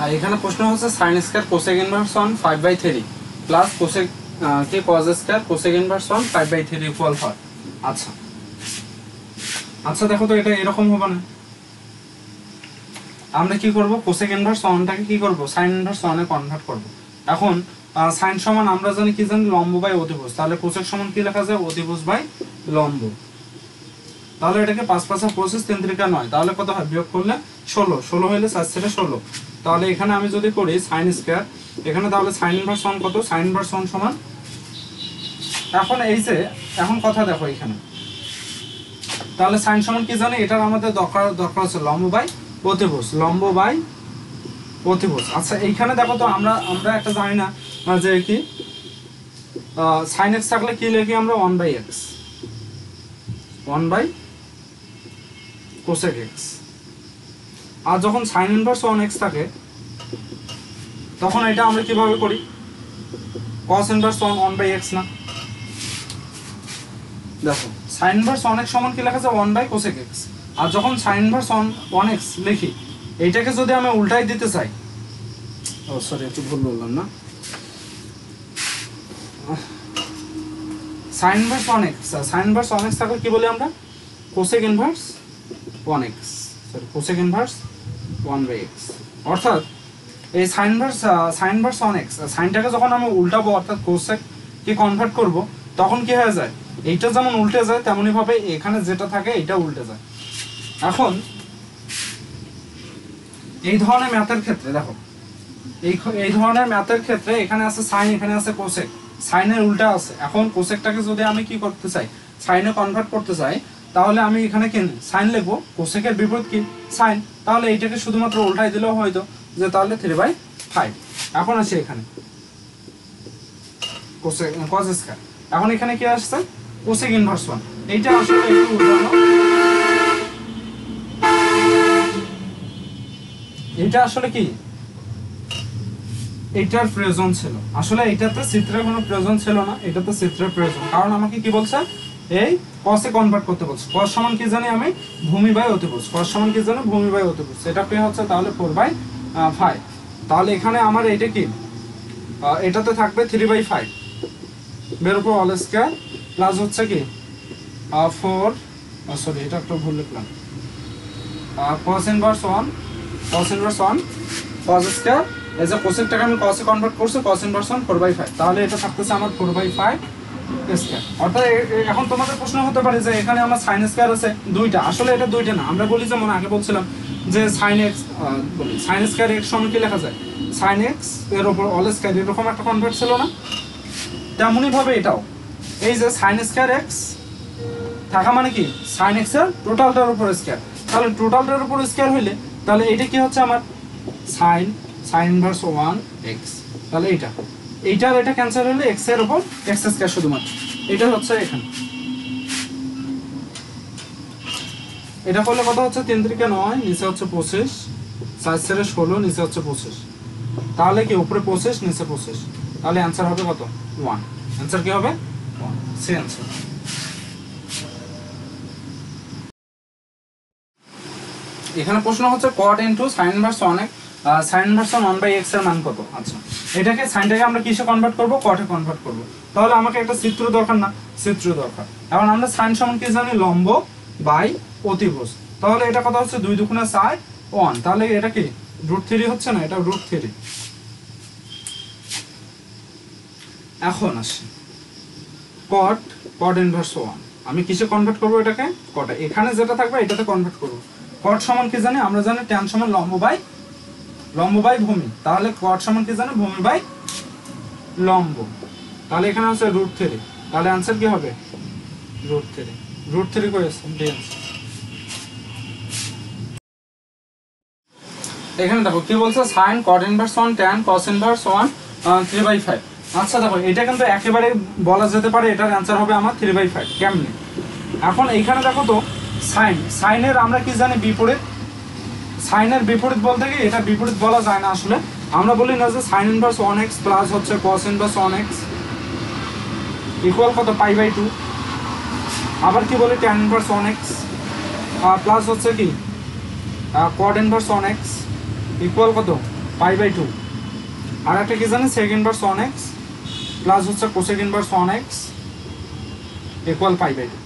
আর এখানে প্রশ্ন হচ্ছে sin square cosec inverse 1 5/3 plus cosec কি cos square cosec inverse 1 5/3 equal হয়। আচ্ছা আচ্ছা দেখো তো এটা এরকম হবে না। আমরা কি করব, কোসেক ইনভার্স 1টাকে কি করব, sin ইনভার্স 1 এ কনভার্ট করব। এখন sin সমান আমরা জানি কি জানি লম্ব বাই অতিভুজ, তাহলে কোসেক সমান কি লেখা যায়, অতিভুজ বাই লম্ব। তাহলে এটাকে 5 5 25 3 3 9, তাহলে কত হয়, বিয়োগ করলে 16 16 হইলে 4 ছেড়ে 16। তাহলে এখানে আমি যদি করি sin স্কয়ার, এখানে তাহলে sin ইনভার্স 1 কত, sin ইনভার্স 1 সমান, এখন এই যে এখন কথা দেখো এখানে, তাহলে sin সমান কি জানি, এটার আমাদের দরকার আছে লম্ব বাই অতিভুজ, লম্ব বাই অতিভুজ। আচ্ছা এইখানে দেখো তো আমরা একটা জানি না যে কি sin x থাকলে কি লিখি আমরা 1/x 1/cosec x, আর যখন sin ইনভার্স 1x থাকে তখন এটা আমরা কিভাবে করি, cos ইনভার্স 1/x না। দেখো sin ইনভার্স 1x সমান কি লেখা যায় 1/cosec x, আর যখন sin ইনভার্স 1x লিখি এইটাকে যদি আমি উল্টাই দিতে চাই, ও সরি একটু ভুল বললাম না, sin inverse 1x, sin inverse 1x থাকলে কি বলি আমরা, cosec inverse 1x, sorry cosec inverse 1/x। অর্থাৎ এই sin ইনভার্স 1x সাইনটাকে যখন আমি উল্টাবো অর্থাৎ cosec কে কনভার্ট করব, তখন কি হয়ে যায়, এইটা যেমন উল্টে যায় তেমনি ভাবে এখানে যেটা থাকে এটা উল্টে যায়। এখন এই ধরনের ম্যাথের ক্ষেত্রে দেখো, এই ধরনের ম্যাথের ক্ষেত্রে এখানে আছে sin, এখানে আছে cosec, সাইনের উল্টা আছে। এখন কোসেকটাকে যদি আমি কি করতে চাই, সাইনে কনভার্ট করতে চাই, তাহলে আমি এখানে কি সাইন লিখবো, কোসেকের বিপরীত কি সাইন, তাহলে এইটাকে শুধুমাত্র উল্টাই দিলেও হয়তো যে তাহলে 3/5। এখন আসি এখানে কোসেক cos স্কয়ার, এখন এখানে কি আসছে কোসেক ইনভার্স 1, এইটা আসলে একটু উল্টানো, এটা আসলে কি এটার প্রয়োজন ছিল, আসলে এটাতে চিত্রের কোনো প্রয়োজন ছিল না, এটাতে চিত্রের প্রয়োজন, কারণ আমাকে কি বলছে এই cos এ কনভার্ট করতে বলছে। cos সমান কি জানি আমি, ভূমি বাই অতিভুজ, cos সমান কি জানি ভূমি বাই অতিভুজ, এটা কি হচ্ছে তাহলে 4/5। তাহলে এখানে আমার এইটা কি, এটাতে থাকবে 3/5 বের উপর অল স্কয়ার প্লাস হচ্ছে কি 4, সরি এটা একটু ভুল লিখলাম, cos ইনভার্স 1 cos স্কয়ার, এই যে কোসেকটাকে আমি cos এ কনভার্ট করছি, cos ইনভার্স 1 4/5, তাহলে এটা থাকতেছে আমার 4/5 স্কয়ার। অর্থাৎ এখন তোমাদের প্রশ্ন হতে পারে যে এখানে আমার sin স্কয়ার আছে দুইটা, আসলে এটা দুইটা না, আমরা বলি যেমন আগে বলছিলাম যে sin x sin square x সমান কি লেখা যায়, sin x এর উপর অল স্কয়ার, এরকম একটা কনভার্ট ছিল না, তেমনি ভাবে এটাও এই যে sin স্কয়ার x থাকা মানে কি sin x এর টোটালটার উপর স্কয়ার, তাহলে টোটালটার উপর স্কয়ার হইলে তাহলে এটা কি হচ্ছে আমার sin ইনভার্স 1x, তাহলে এইটার এটা ক্যান্সেল হলে x এর উপর x স্কয়ার শুধুমাত্র, এটা হচ্ছে এখানে, এটা করলে কত হচ্ছে 3 3 9, নিচে হচ্ছে 25, 4 ছেড়ে 16, নিচে হচ্ছে 25, তাহলে কি উপরে 25 নিচে 25, তাহলে অ্যানসার হবে কত 1, অ্যানসার কি হবে 1, সে অ্যানসার। এখানে প্রশ্ন হচ্ছে cot into sin inverse 1x, sin inverse 1/x এর মান কত। আচ্ছা এটাকে সাইনটাকে আমরা কিসে কনভার্ট করব, cot এ কনভার্ট করব, তাহলে আমাকে একটা চিত্র দরকার না, চিত্র দরকার। এখন আমরা sin সমান কি জানি, লম্ব বাই অতিভুজ, তাহলে এটা কত হচ্ছে 2 2 4 1, তাহলে এটা কি √3 হচ্ছে না, এটা √3। এখন আসি cot ইনভার্স 1, আমি কিসে কনভার্ট করব এটাকে, cot, এখানে যেটা থাকবে এটাতে কনভার্ট করব। cot সমান কি জানি, আমরা জানি tan সমান লম্ব বাই ভূমি, তাহলে cot সমান কি জানি ভূমি বাই লম্ব, তাহলে এখানে হচ্ছে √3, তাহলে आंसर কি হবে √3 করেছে ডেন্স। এখানে দেখো কি বলছে, sin cot inverse 1 tan cos inverse 1 3/5। আচ্ছা দেখো এটা কিন্তু একেবারে বলা যেতে পারে এটার आंसर হবে আমার 3/5, কেমনে, এখন এইখানে দেখো তো সাইনের আমরা কি জানি বিপরীত, সাইনের বিপরীত বলতে কি এটা বিপরীত বলা যায় না, আসলে আমরা বলি না যে sin ইনভার্স 1x প্লাস হচ্ছে cos ইনভার্স 1x ইকুয়াল কত π/2, আবার কি বলি tan ইনভার্স 1x প্লাস হচ্ছে কি cot ইনভার্স 1x ইকুয়াল কত পাই বাই 2 আর একটা কি জানি সেক ইনভার্স 1x প্লাস হচ্ছে cosec inverse 1x equal pi by 2।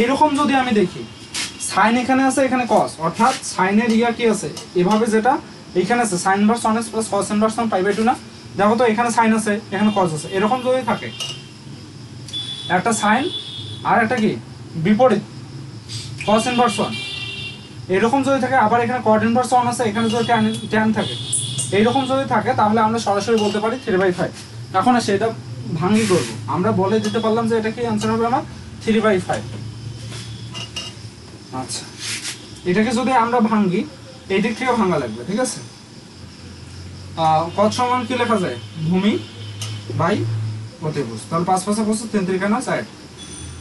এইরকম যদি আমি দেখি সাইন এখানে আছে এখানে কস, অর্থাৎ সাইনের ইয়া কি আছে এভাবে, যেটা এইখানে আছে sine inverse 1x plus cos inverse 1 pi by 2 না, দেখো তো এখানে সাইন আছে এখানে কস আছে, এরকম যদি থাকে একটা সাইন আর একটা কি বিপরীত কস ইনভার্স 1 এরকম যদি থাকে, আবার এখানে কট ইনভার্স 1 আছে এখানে যদি ট্যান থাকে, এইরকম যদি থাকে তাহলে আমরা সরাসরি বলতে পারি 3/5। এখন সেটা ভাঙি করব, আমরা বলে দিতে পারলাম যে এটা কি आंसर হবে আমার 3/5। আচ্ছা এটাকে যদি আমরা ভাঙি এই দিক থেকে ভাঙা লাগবে, ঠিক আছে। কত সমান কি লেখা যায়, ভূমি বাই অতিভুজ, তাহলে 5 5 5 3 3 কেন 4,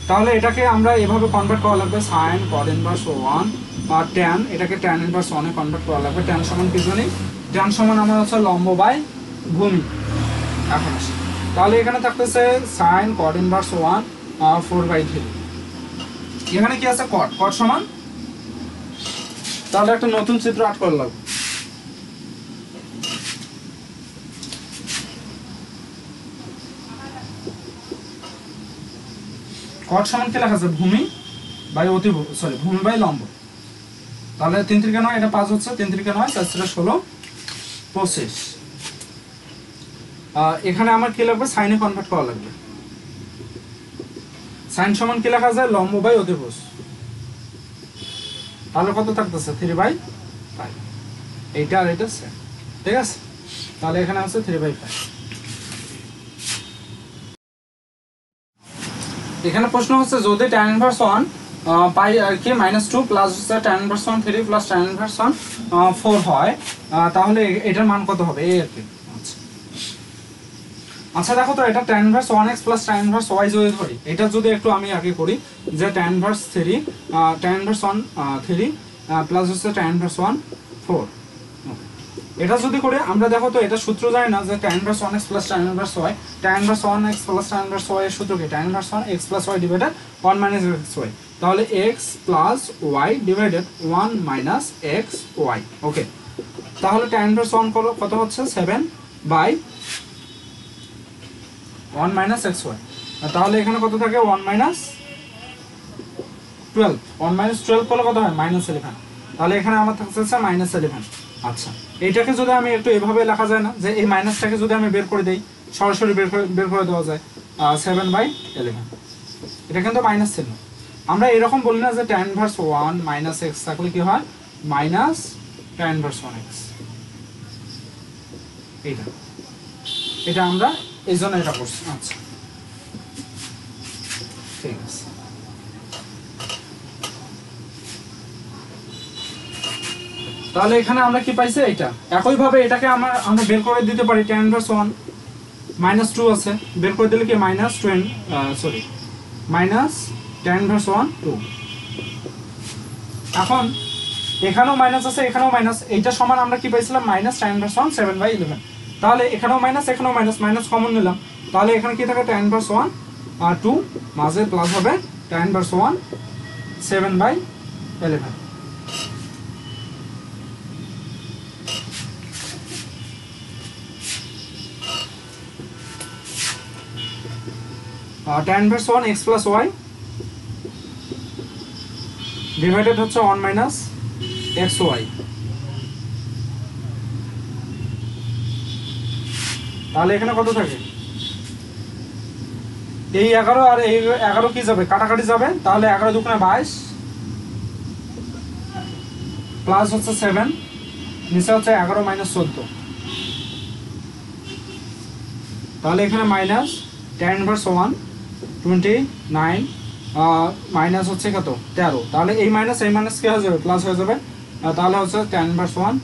তাহলে এটাকে আমরা এভাবে কনভার্ট করা লাগবে sin cot ইনভার্স 1 আর tan, এটাকে tan ইনভার্স 1 এ কনভার্ট করা লাগবে। tan সমান কি জানি, tan সমান আমার হচ্ছে লম্ব বাই ভূমি। এখন আসি তাহলে এখানে থাকতেছে sin cot ইনভার্স 1 4/3, এখানে কি আছে cot, cot সমান, তাহলে একটা নতুন চিত্র আট করা লাগবে। cot সমান কি লেখা আছে, ভূমি বাই অতিভুজ, সরি ভূমি বাই লম্ব, তাহলে 3 3 9 এটা 5 হচ্ছে, 3 3 9 4 4 16 25। এখানে আমার কি লাগবে, সাইনে কনভার্ট করা লাগবে। সাইন সমান কি লেখা যায়, লম্ব বাই অতিভুজ, তাহলে কত থাকতেছে 3/5, এইটা আর এটা সেম, ঠিক আছে। তাহলে এখানে আছে 3/5। এখানে প্রশ্ন হচ্ছে যদি tan ইনভার্স 1 পাই আর কি -2 প্লাস হচ্ছে tan inverse 1 3 plus tan inverse 1 4 হয়, তাহলে এটার মান কত হবে এই আর কি। আচ্ছা দেখো তো এটা tan inverse 1x plus tan inverse y যদি ধরি, এটা যদি একটু আমি আগে করি যে tan inverse 3 tan inverse 1 3 plus হচ্ছে tan ইনভার্স 1 4, এটা যদি করে আমরা দেখো তো এটা সূত্র জানি না যে tan inverse 1x plus tan inverse y, tan inverse 1x plus tan inverse y এর সূত্র কি, tan inverse 1x plus y divided 1 minus xy, তাহলে x plus y divided 1 minus xy। ওকে, তাহলে tan ইনভার্স 1 কত হচ্ছে 7/1 মাইনাস xy, তাহলে এখানে কত থাকে 1 মাইনাস 12, 1 মাইনাস 12 করলে কত হয় -11, তাহলে এখানে আমার থাকছে -11। আচ্ছা এইটাকে যদি আমি একটু এভাবে লেখা যায় না যে এই মাইনাসটাকে যদি আমি বের করে দেই, সরাসরি বের করে দেওয়া যায় 7/11, এটা কিন্তু মাইনাস ছিল। আমরা এরকম বলি না যে tan ইনভার্স 1 মাইনাস x থাকলে কি হয় মাইনাস tan ইনভার্স 1x, এটা আমরা এই জন্য এটা করছি। আচ্ছা ঠিক আছে, তাহলে এখানে আমরা কি পাইছি এইটা, একই ভাবে এটাকে আমরা বের করে দিতে পারি tan ইনভার্স 1 -2 আছে, বের করে দিলে কি মাইনাস tan ইনভার্স 1 2। এখন এখানেও মাইনাস আছে এখানেও মাইনাস, এইটা সমান আমরা কি পাইছিলাম মাইনাস tan ইনভার্স 1 7/11, তাহলে এখানেও মাইনাস এখানেও মাইনাস, মাইনাস কমন নিলাম, তাহলে এখানে কি থাকে tan ইনভার্স 1 আর 2 মাঝে প্লাস হবে tan inverse 1 7/11। tan inverse 1 x plus y divided হচ্ছে 1 মাইনাস xy, তাহলে এখানে কত থাকে, এই 11 আর এই 11 কি যাবে কাটাকাটি যাবে, তাহলে 11 দুগুণে 22 প্লাস হচ্ছে 7 নিচে হচ্ছে 11 মাইনাস 14, তাহলে এখানে মাইনাস tan ইনভার্স 1 29 মাইনাস হচ্ছে কত 13, তাহলে এই মাইনাস কি হয়ে যাবে প্লাস হয়ে যাবে, তাহলে হচ্ছে tan ইনভার্স 1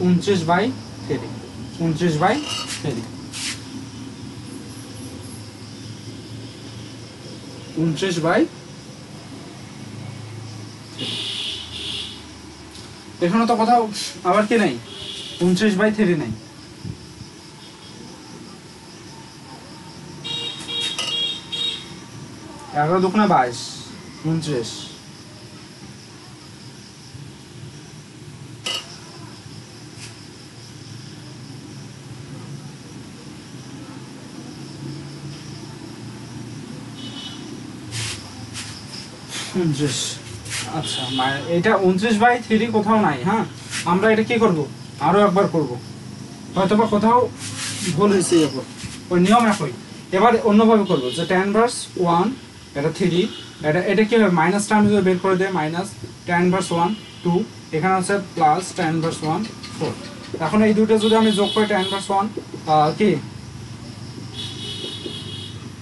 29/3 এখানে তো কোথাও আবার কি নাই 29/3 নাই, এগারো দুগুণে 22 29, 29। আচ্ছা এটা 29/3 কোথাও নাই। হ্যাঁ, আমরা এটা কি করব, আরো একবার করব, হয়তোবা কোথাও ভুল হয়েছে। এরপর ওই নিয়ম একই, এবার অন্যভাবে করব যে tan ইনভার্স 1 এটা 3, এটা কি হবে মাইনাস টার্ম যদি বের করে দেয় মাইনাস tan ইনভার্স 1 2, এখানে আছে প্লাস tan ইনভার্স 1 4। এখন এই দুটো যদি আমি যোগ করি tan ইনভার্স 1 কি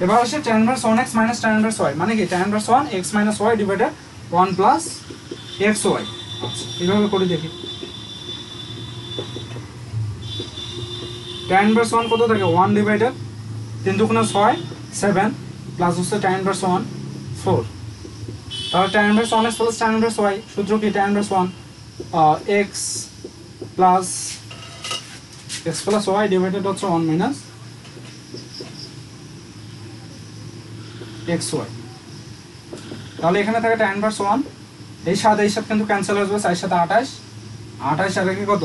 এবার আসে tan inverse 1x minus tan inverse y, মানে কি tan inverse 1 x minus y divided 1 plus xy। আচ্ছা এইভাবে করে দেখি। tan ইনভার্স 1 কত থাকে 1 ডিভাইডেড 3 দুগুণে 6 7 প্লাস হচ্ছে tan ইনভার্স 1 4। তাহলে tan inverse 1x plus tan inverse y সূত্র কি tan inverse 1 x plus y divided হচ্ছে 1 মাইনাস xy। তাহলে এখানে থাকে tan ইনভার্স 1, এই 7 এই 7 কিন্তু ক্যান্সেল হয়ে যাবে, 4 7 28 28 আর কি কত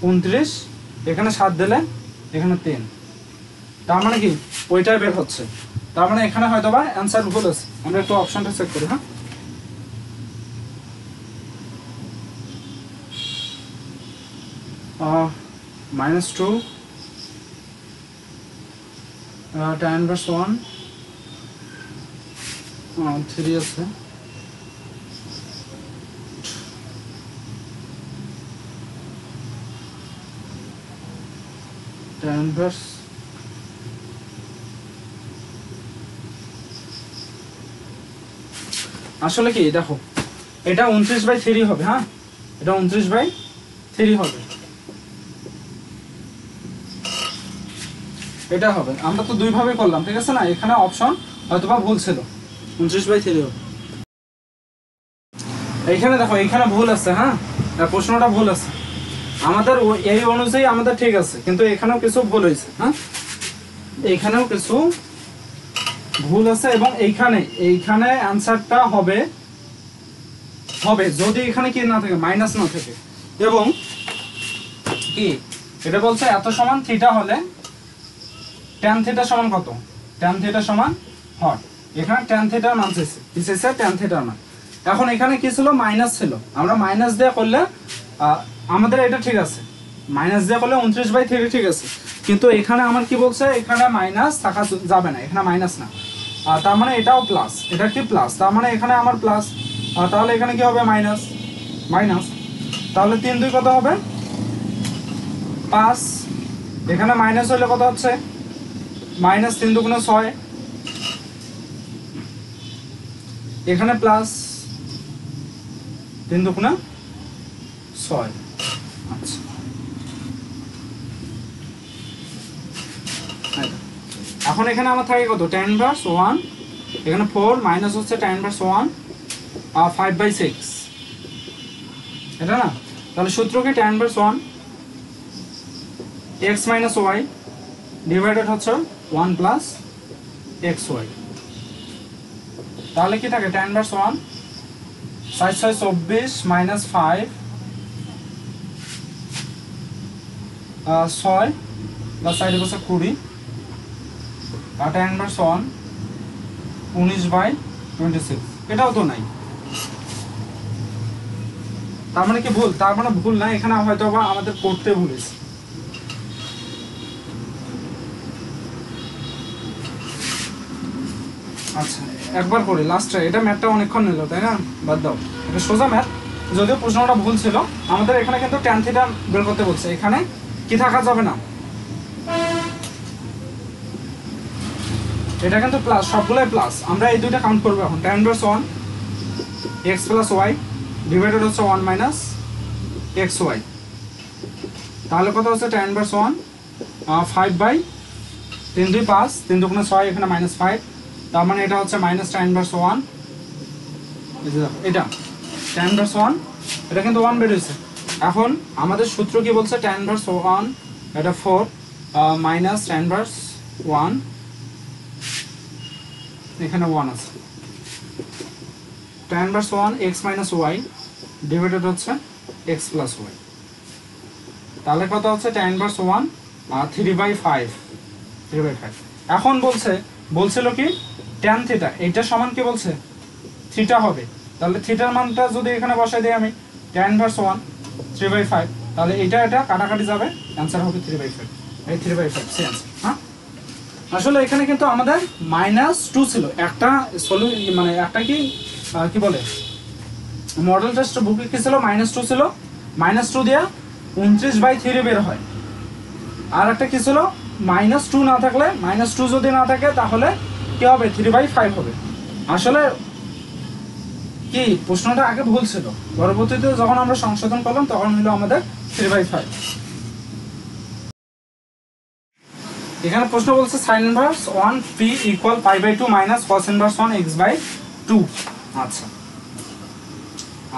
29, এখানে 7 দিলে এখানে 3, তার মানে কি ওইটাই বের হচ্ছে। তার মানে এখানে হয়তো বা অ্যান্সার ভুল আছে। আমরা একটু অপশনটা চেক করি। হ্যাঁ, -2 tan ইনভার্স 1 3 আছে, tan ইনভার্স আসলে কি দেখো এটা 29/3 হবে। হ্যাঁ, এটা 29/3 হবে, এটা হবে। আমরা তো দুই ভাবে করলাম, ঠিক আছে না, এখানে অপশন হয়তোবা ভুল ছিল, 29/3 হবে। এইখানে দেখো এইখানে ভুল আছে। হ্যাঁ, প্রশ্নটা ভুল আছে আমাদের, এই অনুযায়ী আমাদের ঠিক আছে, কিন্তু এখানেও কিছু ভুল হয়েছে। হ্যাঁ, এইখানেও কিছু ভুল আছে এবং এইখানে অ্যান্সারটা হবে যদি এখানে কি না থাকে মাইনাস না থাকে। এবং কি এটা বলছে এত সমান থিটা হলে tan থিটা সমান কত, tan থিটা সমান হট, এখানে tan থিটার মান চাইছে, কি চাইছে tan থিটার মান। এখন এখানে কি ছিল মাইনাস ছিল, আমরা মাইনাস দিয়ে করলে আমাদের এটা ঠিক আছে, মাইনাস দিয়ে করলে 29/3 ঠিক আছে, কিন্তু এখানে আমার কি বলছে এখানে মাইনাস থাকা যাবে না, এখানে মাইনাস না, তার মানে এটাও প্লাস, এটা কি প্লাস, তার মানে এখানে আমার প্লাস, তাহলে এখানে কি হবে মাইনাস মাইনাস, তাহলে 3 2 কত হবে 5, এখানে মাইনাস হলে কত হচ্ছে মাইনাস 3 দুগুণে 6, এখানে প্লাস 3 দুগুণে 6। আচ্ছা এখন এখানে আমার থাকে কত tan ইনভার্স 1, এখানে 4 মাইনাস হচ্ছে tan ইনভার্স 1 আর 5/6, এটা না, তাহলে সূত্র কি tan inverse 1 x minus y divided হচ্ছে 1 প্লাস xy। তাহলে কি থাকে tan ইনভার্স 1 6 6 24 মাইনাস 5 6 প্লাস 4 বছর 20, আর tan ইনভার্স 1 19/26, এটাও তো নাই, তার মানে কি ভুল, তার মানে ভুল না, এখানে হয়তো বা আমাদের করতে ভুলেছি। আচ্ছা একবার করি লাস্টে, এটা ম্যাথটা অনেকক্ষণ নিল তাই না, বাদ দাও, এটা সোজা ম্যাথ, যদিও প্রশ্নটা ভুল ছিল। আমাদের এখানে কিন্তু tan থিটা বের করতে বলছে, এখানে কি থাকা যাবে না, এটা কিন্তু প্লাস, সবগুলাই প্লাস, আমরা এই দুইটা কাউন্ট করবো এখন। tan inverse 1 x plus y divided হচ্ছে 1 মাইনাস xy, তাহলে কত হচ্ছে tan ইনভার্স 1 5/3 2 5 3 দুগুণে 6, এখানে মাইনাস 5, তার মানে এটা হচ্ছে মাইনাস tan ইনভার্স 1, এটা tan ইনভার্স 1, এটা কিন্তু 1 বের হয়েছে। এখন আমাদের সূত্র কি বলছে tan ইনভার্স 1 এটা 4 মাইনাস tan ইনভার্স 1, এখানে 1 আছে, tan inverse 1 x minus y divided হচ্ছে x প্লাস y, তাহলে কত হচ্ছে tan ইনভার্স 1 3/5 3/5। এখন বলছিল কি tan থিটা, এইটা সমান কি বলছে থিটা হবে। তাহলে থিটার মানটা যদি এখানে বসাই দিই আমি tan ইনভার্স 1 3/5, তাহলে এটা কাটাকাটি যাবে, অ্যান্সার হবে 3/5। এই 3/5 সে অ্যান্সার। হ্যাঁ, আসলে এখানে কিন্তু আমাদের -2 ছিল, একটা মানে একটা কি বলে মডেল টেস্ট বুকে কি ছিল, -2 ছিল, -2 দিয়ে 29/3 বের হয়। আর একটা কি ছিল, -2 না থাকলে, -2 যদি না থাকে তাহলে কি হবে, 3/5 হবে। আসলে কি প্রশ্নটা আগে ভুল ছিল, পরবর্তীতে যখন আমরা সংশোধন করলাম তখন হলো আমাদের 3/5। এখানে প্রশ্ন বলছে sin inverse 1 p = π/2 - cos inverse 1 x/2। আচ্ছা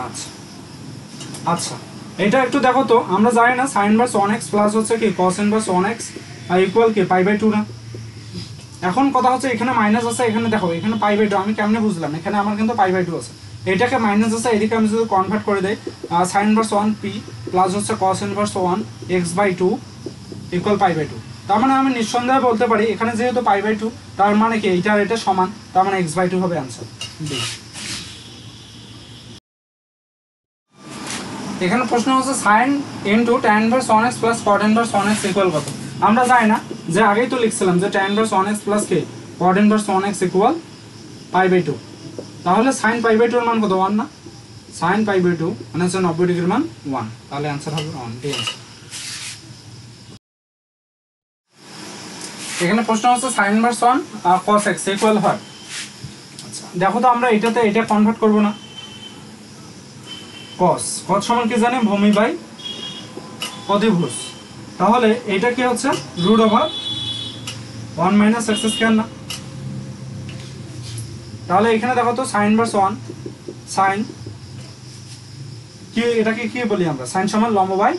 আচ্ছা আচ্ছা, এটা একটু দেখো তো, আমরা জানি না sin ইনভার্স 1x প্লাস হচ্ছে কি cos ইনভার্স 1x ইকুয়াল কি π/2 না। এখন কথা হচ্ছে এখানে মাইনাস আছে, এখানে দেখো এখানে π/2, আমি কেমনে বুঝলাম, এখানে আমার কিন্তু π/2 আছে, এটাকে মাইনাস আছে, এদিকে আমি যদি কনভার্ট করে দেই sin ইনভার্স 1 p প্লাস হচ্ছে cos ইনভার্স 1 x/2 ইকুয়াল π/2। তার মানে আমি নিঃসন্দেহে বলতে পারি এখানে যেহেতু π/2, তার মানে কি এটা আর এটা সমান, তার মানে x/2 হবে অ্যান্সার। এখানে প্রশ্ন হচ্ছে sin into tan inverse 1x plus cot inverse 1x equal কত। আমরা জানি না, যে আগেই তো লিখছিলাম যে tan ইনভার্স 1x প্লাস কি cot ইনভার্স 1x ইকুয়াল π/2। তাহলে sin π/2 এর মান কত, 1 না? sin π/2 মানে হচ্ছে 90 ডিগ্রির মান 1, তাহলে অ্যান্সার হবে 1। এই অ্যান্সার। এখানে প্রশ্ন হচ্ছে sin inverse 1 cos x equal হয়। আচ্ছা দেখো তো, আমরা এটাতে এটা কনভার্ট করব না, cos সমান কি জানি, ভূমি বাই অধিভুজ। তাহলে এটা কি হচ্ছে √1 - x² না। তাহলে এখানে দেখো তো sin ইনভার্স 1 sin কি, এটাকে কি বলি আমরা, sin সমান লম্ব বাই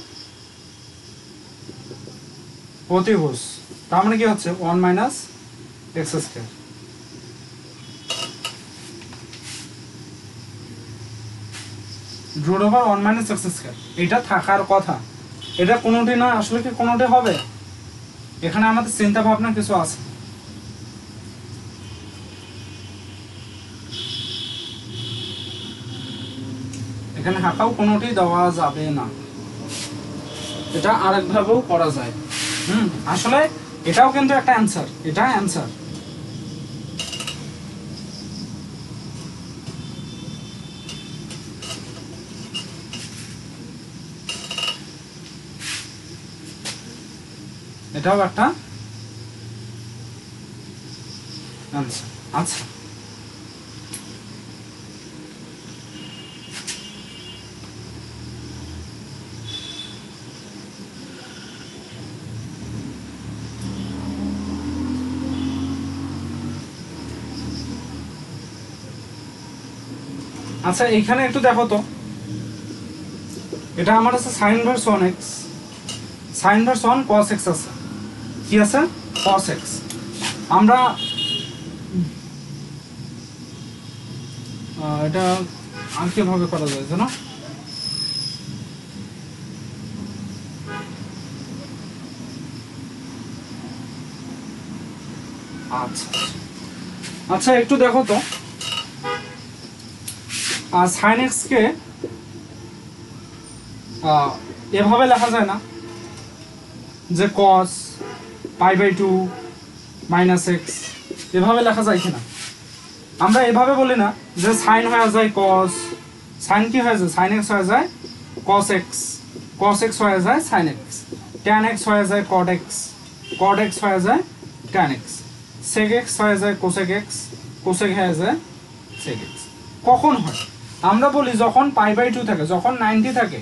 অতিভুজ, তার মানে কি হচ্ছে 1 - x²। √1 - x², এটা থাকার কথা, এটা কোনোটি না, আসলে কি কোনোটি হবে, এখানে আমাদের চিন্তা ভাবনা কিছু আছে। এখানে হাঁকাও কোনোটি দেওয়া যাবে না, এটা আরেকভাবেও করা যায়। আসলে এটাও কিন্তু একটা অ্যান্সার, এটা অ্যান্সার। এটাও একটা আনসার। আচ্ছা আচ্ছা, এইখানে একটু দেখো তো, এটা আমার আছে sin inverse 1x, sin inverse 1 cos x আছে, কি আছে cos x। আমরা এটা আর কিভাবে করা যায় জানো, আচ্ছা আচ্ছা একটু দেখো তো, sin x কে এভাবে লেখা যায় না যে cos π/2 - x, এভাবে লেখা যায় কিনা। আমরা এভাবে বলি না যে sin হয়ে যায় cos, sin কি হয়ে যায়, sin x হয়ে যায় cos x, cos x হয়ে যায় sin x, tan x হয়ে যায় cot x, cot x হয়ে যায় tan x, sec x হয়ে যায় cosec x, cosec হয়ে যায় sec x। কখন হয়, আমরা বলি যখন π/2 থাকে, যখন 90 থাকে,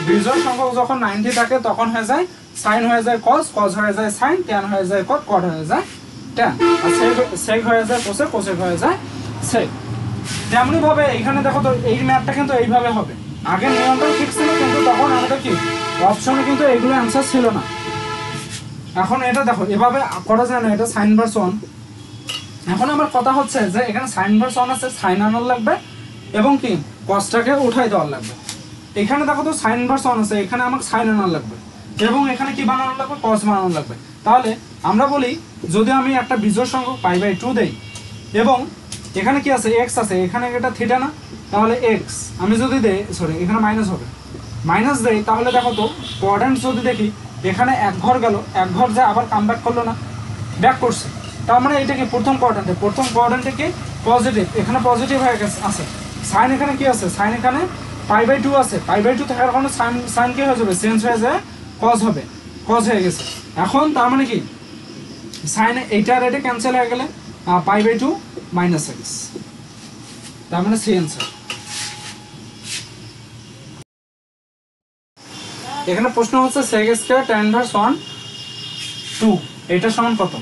বিজোড় সংখ্যক যখন 90 থাকে তখন হয়ে যায় sin হয়ে যায় cos, cos হয়ে যায় sin, tan হয়ে যায় cot, cot হয়ে যায় tan, আর sec হয়ে যায় cosec, cosec হয়ে যায় sec। তেমনি ভাবে এখানে দেখো তো, এই ম্যাথটা কিন্তু এইভাবে হবে, আগের নিয়মটা ঠিক ছিল, কিন্তু তখন আমাদের কি অপশনে কিন্তু এগুলো অ্যান্সার ছিল না। এখন এটা দেখো এভাবে করা যায় না, এটা sin ইনভার্স 1। এখন আমার কথা হচ্ছে যে এখানে sin ইনভার্স 1 আছে, sin আনার লাগবে এবং কি cosটাকে উঠাই দেওয়ার লাগবে। এখানে দেখো তো sin ইনভার্স 1 আছে, এখানে আমাকে sin আনার লাগবে এবং এখানে কি বানানো লাগবে, cos বানানো লাগবে। তাহলে আমরা বলি যদি আমি একটা বিজোড় সংখ্যক π/2 দেই এবং এখানে কি আছে এক্স আছে, এখানে এটা থিটা না, তাহলে এক্স আমি যদি দেই, সরি এখানে মাইনাস হবে, মাইনাস দেই, তাহলে দেখো তো কোয়াড্রেন্ট যদি দেখি এখানে এক ঘর গেল, এক ঘর যায় আবার কাম ব্যাক করলো না, ব্যাক করছে, তার মানে এটা কি প্রথম কোয়াড্রেন্টে কি পজিটিভ, এখানে পজিটিভ হয়ে গেছে আছে। সাইন এখানে কি আছে, সাইন এখানে π/2 আছে, π/2 থাকার কারণে সাইন কি হয়ে যাবে, চেঞ্জ হয়ে যায় কজ হবে, কজ হয়ে গেছে। এখন তার মানে কি সাইন এইটা আর এটা ক্যান্সেল হয়ে গেলে π/2 - x, তার মানে সি অ্যান্সার। এখানে প্রশ্ন হচ্ছে sec স্কয়ার tan ইনভার্স 1 2 এটা সমান কত?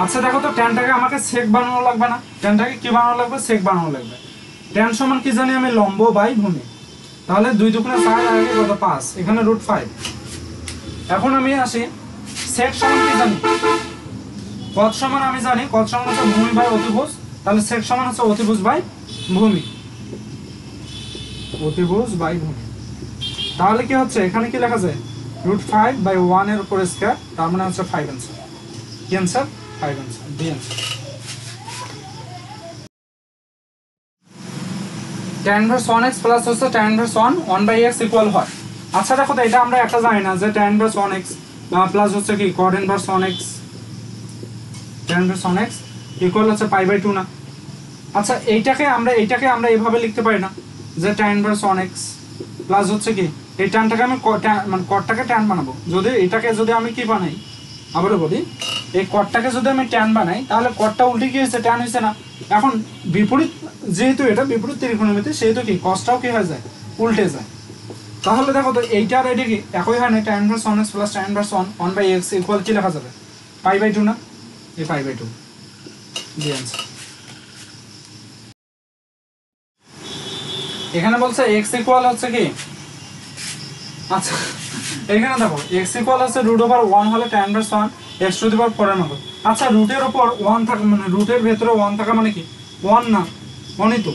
আচ্ছা দেখো তো ট্যানটাকে আমাকে সেক বানানো লাগবে না, ট্যানটাকে কি বানানো লাগবে, সেক বানানো লাগবে। ট্যান সমান কি জানি আমি, লম্ব বাই ভূমি, তাহলে 2 দুগুণে 4 আর আগে কত 5, এখানে √5। এখন আমি আসি সেক সমান কি জানি, কত সমান আমি জানি, কত সমান হচ্ছে ভূমি বাই অতিভুজ, তাহলে সেক সমান হচ্ছে অতিভুজ বাই ভূমি, অতিভুজ বাই ভূমি। তাহলে কি হচ্ছে এখানে কি লেখা যায়, √5/1 এর উপর স্কয়ার, তার মানে হচ্ছে 5 आंसर। কি answer 5 answer, D answer. tan inverse 1x plus হচ্ছে tan ইনভার্স 1/x ইকুয়াল হয়। আচ্ছা দেখো তো এটা আমরা একটা জানি না যে tan ইনভার্স 1x প্লাস হচ্ছে কি cot inverse 1x, tan inverse 1x equal হচ্ছে π/2 না। আচ্ছা এইটাকে আমরা এইভাবে লিখতে পারি না যে tan ইনভার্স 1x প্লাস হচ্ছে কি, এই ট্যানটাকে আমি মানে কটটাকে ট্যান বানাবো, যদি এটাকে যদি আমি কি বানাই, আবারও বলি, এই কটটাকে যদি আমি ট্যান বানাই তাহলে কটটা উল্টে কি হয়েছে, ট্যান হয়েছে না। এখন বিপরীত, যেহেতু এটা বিপরীত ত্রিকোণমিতি, সেহেতু কি কসটাও কি হয়ে যায়, উল্টে যায়। তাহলে দেখো তো এইটা আর এটা কি একই হয় না, tan inverse 1x plus tan inverse 1/x equal কি লেখা যাবে, π/2 না, এই π/2 দি आंसर। এখানে বলছে x ইকুয়াল হচ্ছে কি, আচ্ছা এখানে দেখো x ইকুয়াল হচ্ছে √1 হলে tan ইনভার্স 1 x⁴ এর মতো। আচ্ছা রুটের উপর 1 থাকা মানে রুটের ভেতরে 1 থাকা মানে কি 1 না, 1ই তো,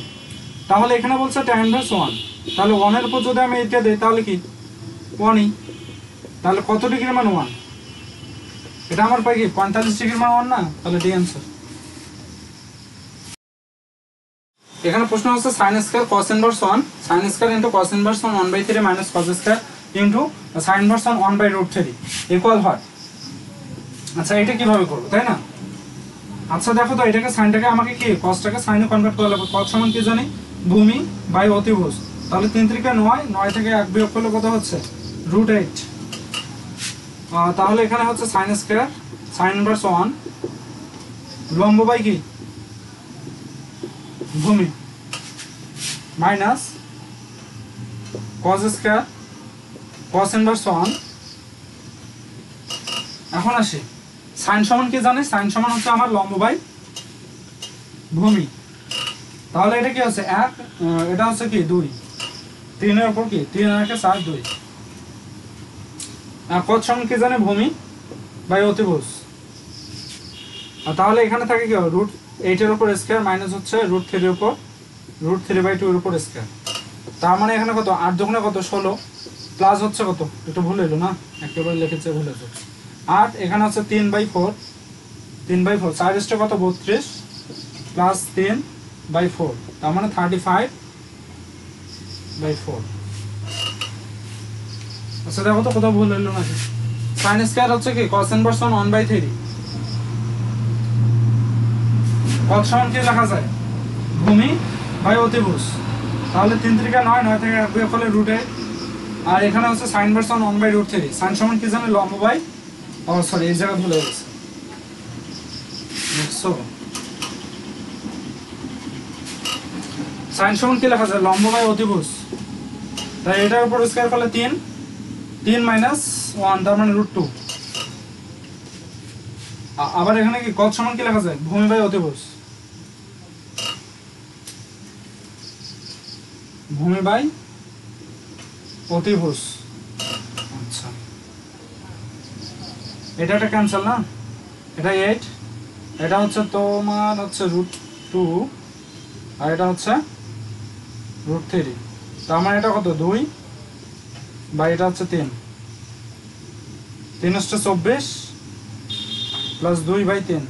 তাহলে এখানে বলছে tan ইনভার্স 1, তাহলে 1 এর উপর যদি আমি এটা দেই তাহলে কি 1ই, তাহলে কত ডিগ্রি মান 1, এটা আমার পাই কি 45 ডিগ্রি মান 1 না, তাহলে ডি आंसर। এখানে প্রশ্ন হচ্ছে sin square cos inverse 1, sin square into cos inverse 1 1/3 minus cos square into sin inverse 1 1/√3 equal হয়। আচ্ছা এটা কিভাবে করব, তাই না? আচ্ছা দেখো তো এটাকে সাইনটাকে আমাকে কি cosটাকে সাইনে কনভার্ট করা লাগবে, cos সমান কি জানি ভূমি বাই অতিভুজ, তাহলে 3 × 9, 9 থেকে 1 বিয়োগ করলে কত হচ্ছে √8, তাহলে এখানে হচ্ছে sin স্কয়ার sin ইনভার্স 1 লম্ব বাই কি ভূমি minus cos square cos inverse 1। এখন আসি সাইন সমান কি জানি, সাইন সমান হচ্ছে আমার লম্ব বাই ভূমি, তাহলে এটা কি হচ্ছে 1, এটা হচ্ছে কি 2, 3 এর উপর কি 3 আর 1 4 2, cos সমান কি জানি ভূমি বাই অতিভুজ, আর তাহলে এখানে থাকে কি √8 এর উপর স্কয়ার মাইনাস হচ্ছে √3 এর উপর √3/2 এর উপর স্কয়ার, তার মানে এখানে কত 8 দুগুণে কত 16 প্লাস হচ্ছে কত, একটু ভুল হইলো না, একেবারে লিখেছে ভুল হয়েছে 8, এখানে হচ্ছে 3/4 4 এর কত 32 প্লাস 3/4, তার মানে 35/4। আচ্ছা দেখো তো কোথাও ভুল হইলো নাকি, sin স্কয়ার হচ্ছে কি cos ইনভার্স 1 1/3, cos সমান কি লেখা যায় ভূমি বাই অতিভুজ, তাহলে 3 × 9, 9 থেকে 1 বিয়োগ করলে √8, আর এখানে হচ্ছে sin ইনভার্স 1 1/√3, sin সমান কি জানি লম্ব বাই, সরি এই জায়গা ভুল হয়ে গেছে, sin সমান কি লেখা যায় লম্ব বাই অতিভুজ, তাই এটার উপর স্কয়ার করলে 3 মাইনাস 1, তার মানে √2, আবার এখানে কি cos সমান কি লেখা যায় ভূমি বাই অতিভুজ, ভূমি বাই অতিভুজ। আচ্ছা এটা একটা ক্যান্সেল না, এটা 8, এটা হচ্ছে তোমার হচ্ছে √2 আর এটা হচ্ছে √3, তার মানে এটা কত 2 বা এটা হচ্ছে 3, 3 × 24 প্লাস 2/3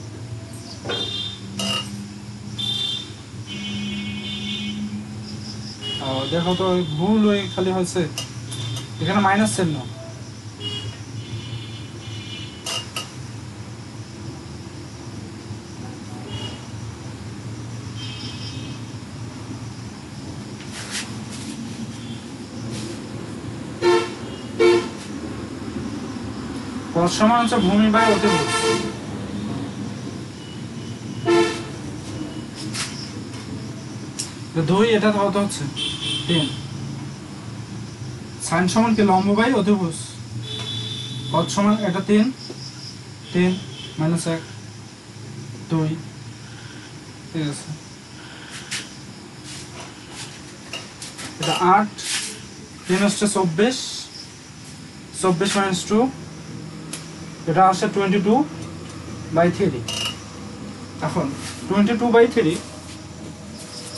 দেখো তো ভুল হয়ে খালি হয়েছে, এখানে মাইনাস চিহ্ন। cos সমান হচ্ছে ভূমি বাই অতিভুজ। দুই, এটা কত হচ্ছে 3। sin সমান কি লম্ব বাই অতিভুজ। cos সমান এটা 3 3 -1 2, ঠিক আছে। এটা 8, 3 হচ্ছে 24, 24 - 2, এটা আসছে 22/3। এখন 22/3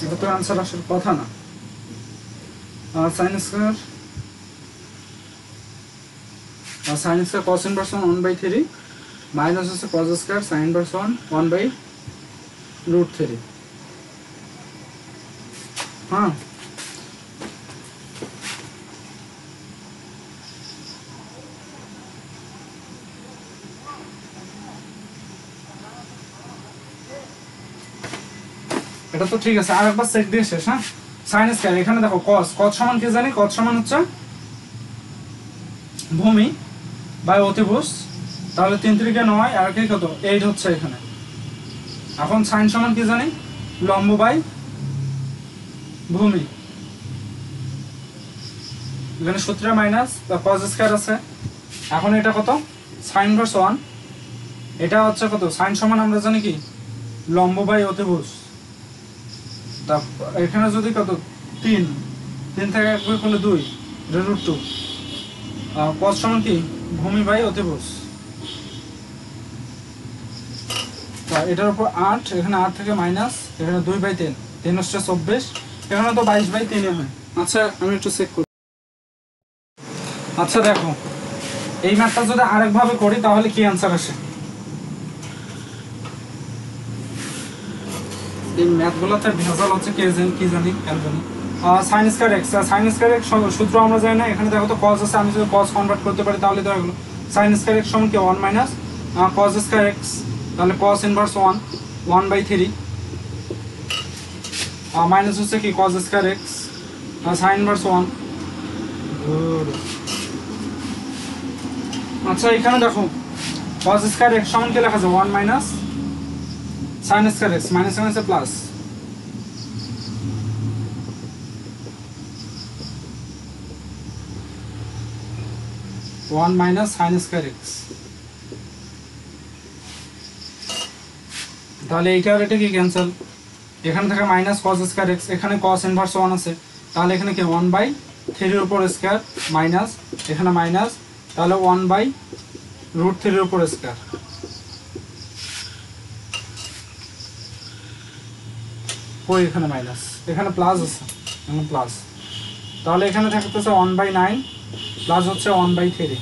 এটা তো आंसर আসার কথা না। sin square cos inverse 1/3 minus হচ্ছে cos স্কয়ার sin ইনভার্স 1/√3। হ্যাঁ, এটা তো ঠিক আছে, আরেকবার চেক দিয়ে শেষ। হ্যাঁ, sin স্কয়ার এখানে দেখো cos সমান কি জানি, cos সমান হচ্ছে ভূমি বাই অতিভুজ, তাহলে 3 × 9 আর কি কত 8 হচ্ছে এখানে। এখন sin সমান কি জানি, লম্ব বাই ভূমি, এখানে সূত্রে মাইনাস cos স্কয়ার আছে। এখন এটা কত sin ইনভার্স 1, এটা হচ্ছে কত sin সমান আমরা জানি কি লম্ব বাই অতিভুজ। তা এখানে যদি কত 3 থেকে 1 বিয়োগ করলে 2, এটা √2। cos সমান কি ভূমি বাই অতিভুজ। তা এটার উপর 8, এখানে 8 থেকে মাইনাস, এখানে 2/3, 3 হচ্ছে 24, এখানে তো 22/3 হয়। আচ্ছা আমি একটু চেক করি। আচ্ছা দেখো, এই ম্যাথটা যদি আরেকভাবে করি তাহলে কি आंसर আসে। এই ম্যাথগুলোতে ভেজাল হচ্ছে কি জানি কেন জানি। sin square x, sin square x সূত্র আমরা জানি না। এখানে দেখো তো cos আছে, আমি যদি cos কনভার্ট করতে পারি তাহলে তো এগুলো sin স্কয়ার x সমান কি 1 মাইনাস cos স্কয়ার x, তাহলে cos ইনভার্স 1/3 মাইনাস হচ্ছে কি cos square x sin inverse 1। আচ্ছা এখানে দেখো cos স্কয়ার x সমান কি লেখা আছে 1 minus sin square x, minus মাইনাসে প্লাস, sin স্কয়ার x। তাহলে এইটা আর এটা কি ক্যান্সেল, এখানে থাকে মাইনাস cos স্কয়ার x, এখানে cos ইনভার্স 1 আছে, তাহলে এখানে কি 1/3 এর উপর স্কয়ার মাইনাস, এখানে মাইনাস, তাহলে 1/√3 এর উপর স্কয়ার। কই এখানে মাইনাস, এখানে প্লাস আছে, এখানে প্লাস, তাহলে এখানে থাকতেছে 1/9 প্লাস হচ্ছে 1/3,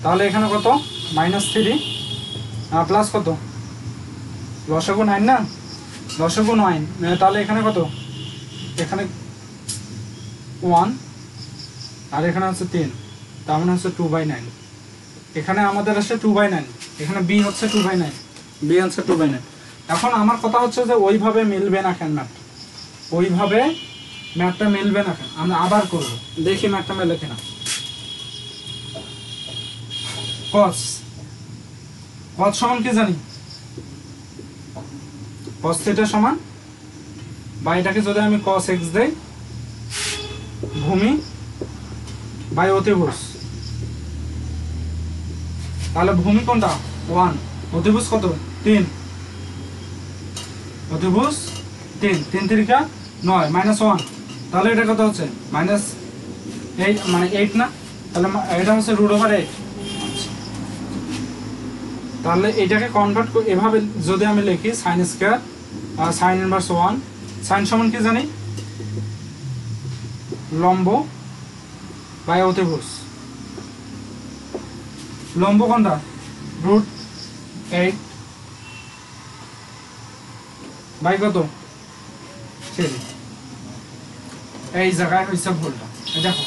তাহলে এখানে কত -3 প্লাস কত লসাগু 9 না, লসাগু 9, তাহলে এখানে কত, এখানে 1 আর এখানে হচ্ছে 3, তার মানে হচ্ছে 2/9। এখানে আমাদের আছে 2/9, এখানে b হচ্ছে 2/9, b আনসার 2/9। এখন আমার কথা হচ্ছে যে ওইভাবে মিলবে না কেন ম্যাথ, ওইভাবে ম্যাথটা মিলবে না কেন, আমরা আবার করব, দেখি ম্যাথটা মেলে কিনা। cos সমান কি জানি cos থিটা সমান, বা এটাকে যদি আমি cos x দেই ভূমি বাই অতিভুজ, তাহলে ভূমি কোনটা 1, অতিভুজ কত 3, অতিভুজ 3 3 × 9 -1, তাহলে এটা কত হচ্ছে -8, মানে 8 না, তাহলে এটা হচ্ছে √8। তাহলে এটাকে কনভার্ট করে এভাবে যদি আমি লিখি sin square sin inverse 1, sin সমান কি জানি লম্ব বাই অতিভুজ, লম্ব কোনটা √8 বাই কত 3, এই জায়গায় হয়েছে ভুলটা। এই দেখো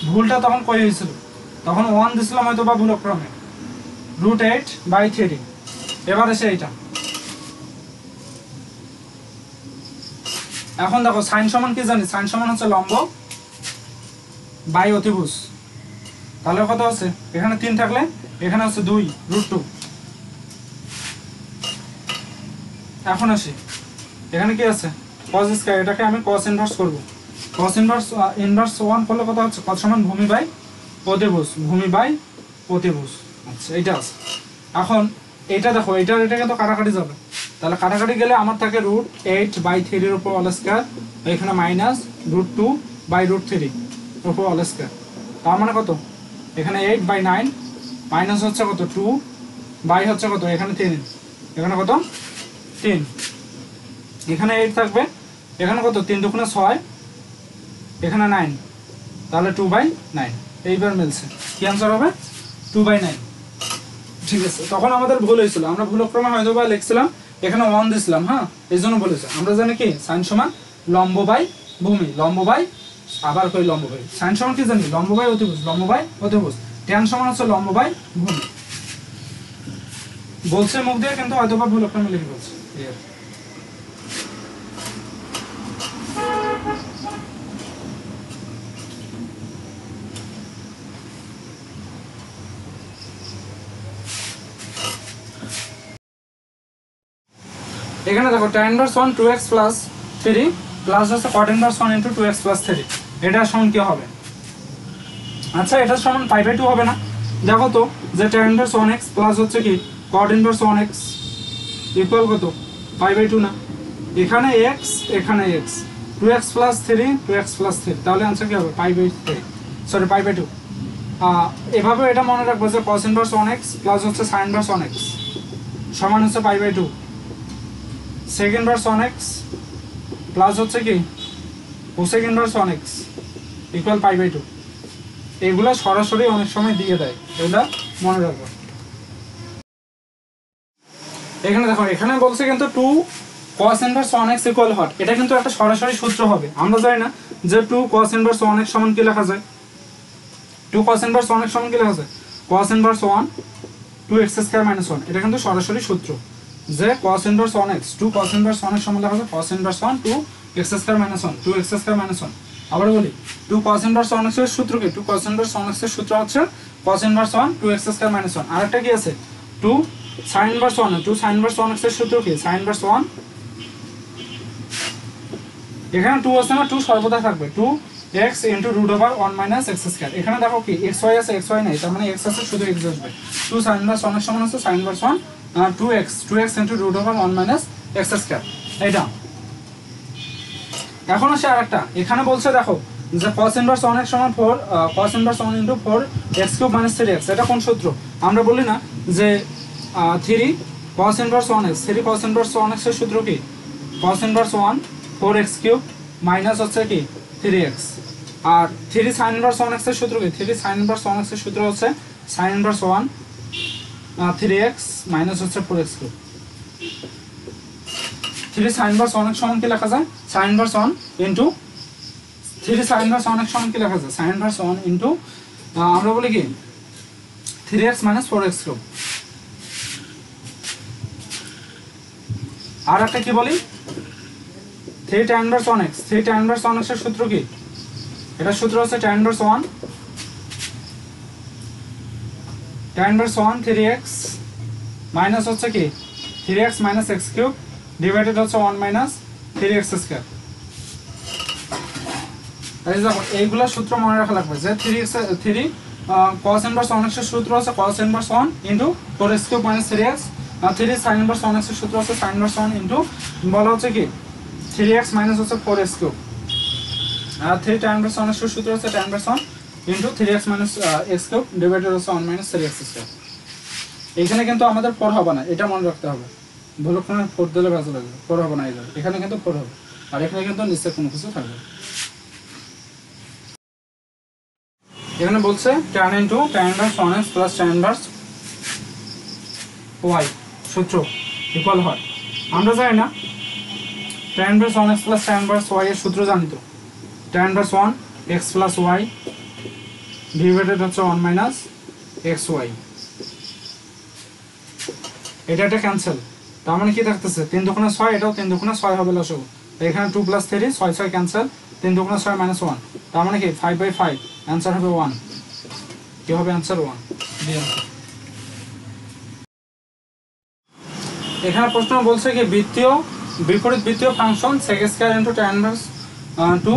ভুলটা তখন কই হয়েছিল, তখন 1 দিছিলাম হয়তো বা ভুলক্রমে, √8/3। এবার এসে এইটা, এখন দেখো সাইন সমান কি জানি, সাইন সমান হচ্ছে লম্ব বাই অতিভুজ। তাহলে কত আছে, এখানে 3 থাকলে এখানে হচ্ছে 2 √2। এখন আসি এখানে কি আছে cos স্কয়ার, এটাকে আমি cos ইনভার্স করব। cos ইনভার্স 1 করলে কত হচ্ছে, কত সমান ভূমি বাই অতিভুজ, ভূমি বাই অতিভুজ। আচ্ছা এইটা আছে। এখন এইটা দেখো, এটাকে তো কাটাকাটি যাবে, তাহলে কাটাকাটি গেলে আমার থাকে √8/3 এর উপর হোল স্কয়ার, এখানে মাইনাস √2/√3 এর উপর হোল স্কয়ার। তার মানে কত, এখানে 8/9 মাইনাস হচ্ছে কত 2 বাই হচ্ছে কত, এখানে 3, এখানে কত 3, এখানে 8 থাকবে, এখানে কত 3 দুগুণে 6, এখানে 9, তাহলে 2/9। এইবার মিলছে, কি আনসার হবে 2/9। ঠিক আছে, তখন আমাদের ভুল হয়েছিল, আমরা ভুলক্রমে হয়তো বা লিখছিলাম এখানে 1 দিছিলাম, হ্যাঁ এই জন্য বলেছে। আমরা জানি কি সাইন সমান লম্ব বাই ভূমি, লম্ব বাই আবার কই লম্ব বাই, সাইন সমান কি জানি লম্ব বাই অতিভুজ, লম্ব বাই অতিভুজ, ট্যান সমান হচ্ছে লম্ব বাই ভূমি। বলছে মুখ দিয়ে, কিন্তু হয়তো বা ভুলক্রমে লিখে বলছে। এখানে দেখো tan ইনভার্স 1 2x + 3 প্লাস হচ্ছে cot ইনভার্স 1 * 2x + 3, এটা সমান কি হবে? আচ্ছা এটা সমান π/2 হবে না? দেখো তো যে tan ইনভার্স 1x প্লাস হচ্ছে কি cot ইনভার্স 1x ইকুয়াল কত π/2 না, এখানে x এখানে x, 2x + 3 2x + 3, তাহলে आंसर কি হবে π/3, সরি π/2। এভাবে এটা মনে রাখবো যে cos ইনভার্স 1x প্লাস হচ্ছে sin ইনভার্স 1x সমান হচ্ছে π/2, sec ইনভার্স 1x প্লাস হচ্ছে কি cosec ইনভার্স 1x ইকুয়াল π/2। এগুলা সরাসরি অনেক সময় দিয়ে দেয়, এটা মনে রাখবো। এখানে দেখো, এখানে বলছে কিন্তু 2 cos inverse 1x equal hot, এটা কিন্তু একটা সরাসরি সূত্র হবে। আমরা জানি না যে 2 cos ইনভার্স 1x সমান কি লেখা যায়, 2 cos ইনভার্স 1x সমান কি লেখা যায়, cos ইনভার্স 1 2x² - 1, এটা কিন্তু সরাসরি সূত্র যে cos inverse 1x 2 cos inverse 1x সমান লেখা যায় cos ইনভার্স 1 2x² - 1 2x² - 1। আবার বলি 2 cos ইনভার্স 1x এর সূত্র কি, 2 cos ইনভার্স 1x এর সূত্র হচ্ছে cos ইনভার্স 1 2x² - 1। আরেকটা কি আছে 2 sin inverse 1, 2 sin inverse 1x এর সূত্র কি sin ইনভার্স 1, এখানে 2 আছে না, 2 সর্বদা থাকবে 2x * √1 - x²। এখানে দেখো কি xy আছে, xy নাই, তার মানে x আছে, শুধু x আসবে। 2 sin ইনভার্স 1 সমান আছে sin ইনভার্স 1 2x * √1 - x², এইটা। এখন আসে আরেকটা, এখানে বলছে দেখো যে cos ইনভার্স 1x সমান 4 cos ইনভার্স 1 * 4x³ - 3x, এটা কোন সূত্র? আমরা বলি না যে 3 cos inverse 1x 3 cos inverse 1x এর সূত্র কি cos ইনভার্স 1 4x³ মাইনাস হচ্ছে কি 3x, আর 3 sin ইনভার্স 1x এর সূত্র কি 3 sin ইনভার্স 1x এর সূত্র হচ্ছে sin ইনভার্স 1 3x মাইনাস হচ্ছে 4x³। 3 sin ইনভার্স 1x সমান কি লেখা যায় sin inverse 1 into 3 sin inverse 1x সমান কি লেখা যায় sin ইনভার্স 1 ইনটু আমরা বলি কি 3x - 4x³। আর একটা কি বলি 3 tan inverse 1x 3 tan inverse 1x এর সূত্র কি, এটা সূত্র হচ্ছে tan ইনভার্স 1 3x মাইনাস হচ্ছে কি 3x - x³ ডিভাইডেড হচ্ছে 1 - 3x²। এই দেখো এইগুলা সূত্র মনে রাখা লাগবে যে 3 cos ইনভার্স 1x এর সূত্র হচ্ছে cos inverse 1 into 4x³ - 3x, আর 3 sin ইনভার্স 1x এর সূত্র হচ্ছে sin ইনভার্স 1 ইনটু বলা হচ্ছে কি 3x মাইনাস হচ্ছে 4x³, আর 3 tan ইনভার্স 1x এর সূত্র হচ্ছে tan inverse 1 into 3x - x³ divided হচ্ছে 1 - 3x²। এখানে কিন্তু আমাদের 4 হবে না, এটা মনে রাখতে হবে, ভুলক্রমে 4 দিলে বাজে লাগবে, 4 হবে না, এখানে কিন্তু 4 হবে, আর এখানে কিন্তু নিচে কোনো কিছু থাকবে। এখানে বলছে tan inverse 1x plus tan inverse y সূত্র ইকুয়াল হয়, আমরা জানি না tan inverse 1x plus tan inverse y এর সূত্র জানি তো tan inverse 1 x plus y divided হচ্ছে 1 মাইনাস xy। এটা ক্যান্সেল, তার মানে কি থাকতেছে 3 দুগুণে 6, এটাও 3 দুগুণে 6 হবে লসাগু। এখানে 2 প্লাস 3 6 6 ক্যান্সেল, 3 দুগুণে 6 মাইনাস 1, তার মানে কি 5/5 অ্যান্সার হবে 1। কি হবে অ্যান্সার 1। এখানে প্রশ্ন বলছে কি বিপরীত বৃত্তীয় function sec square into tan inverse 2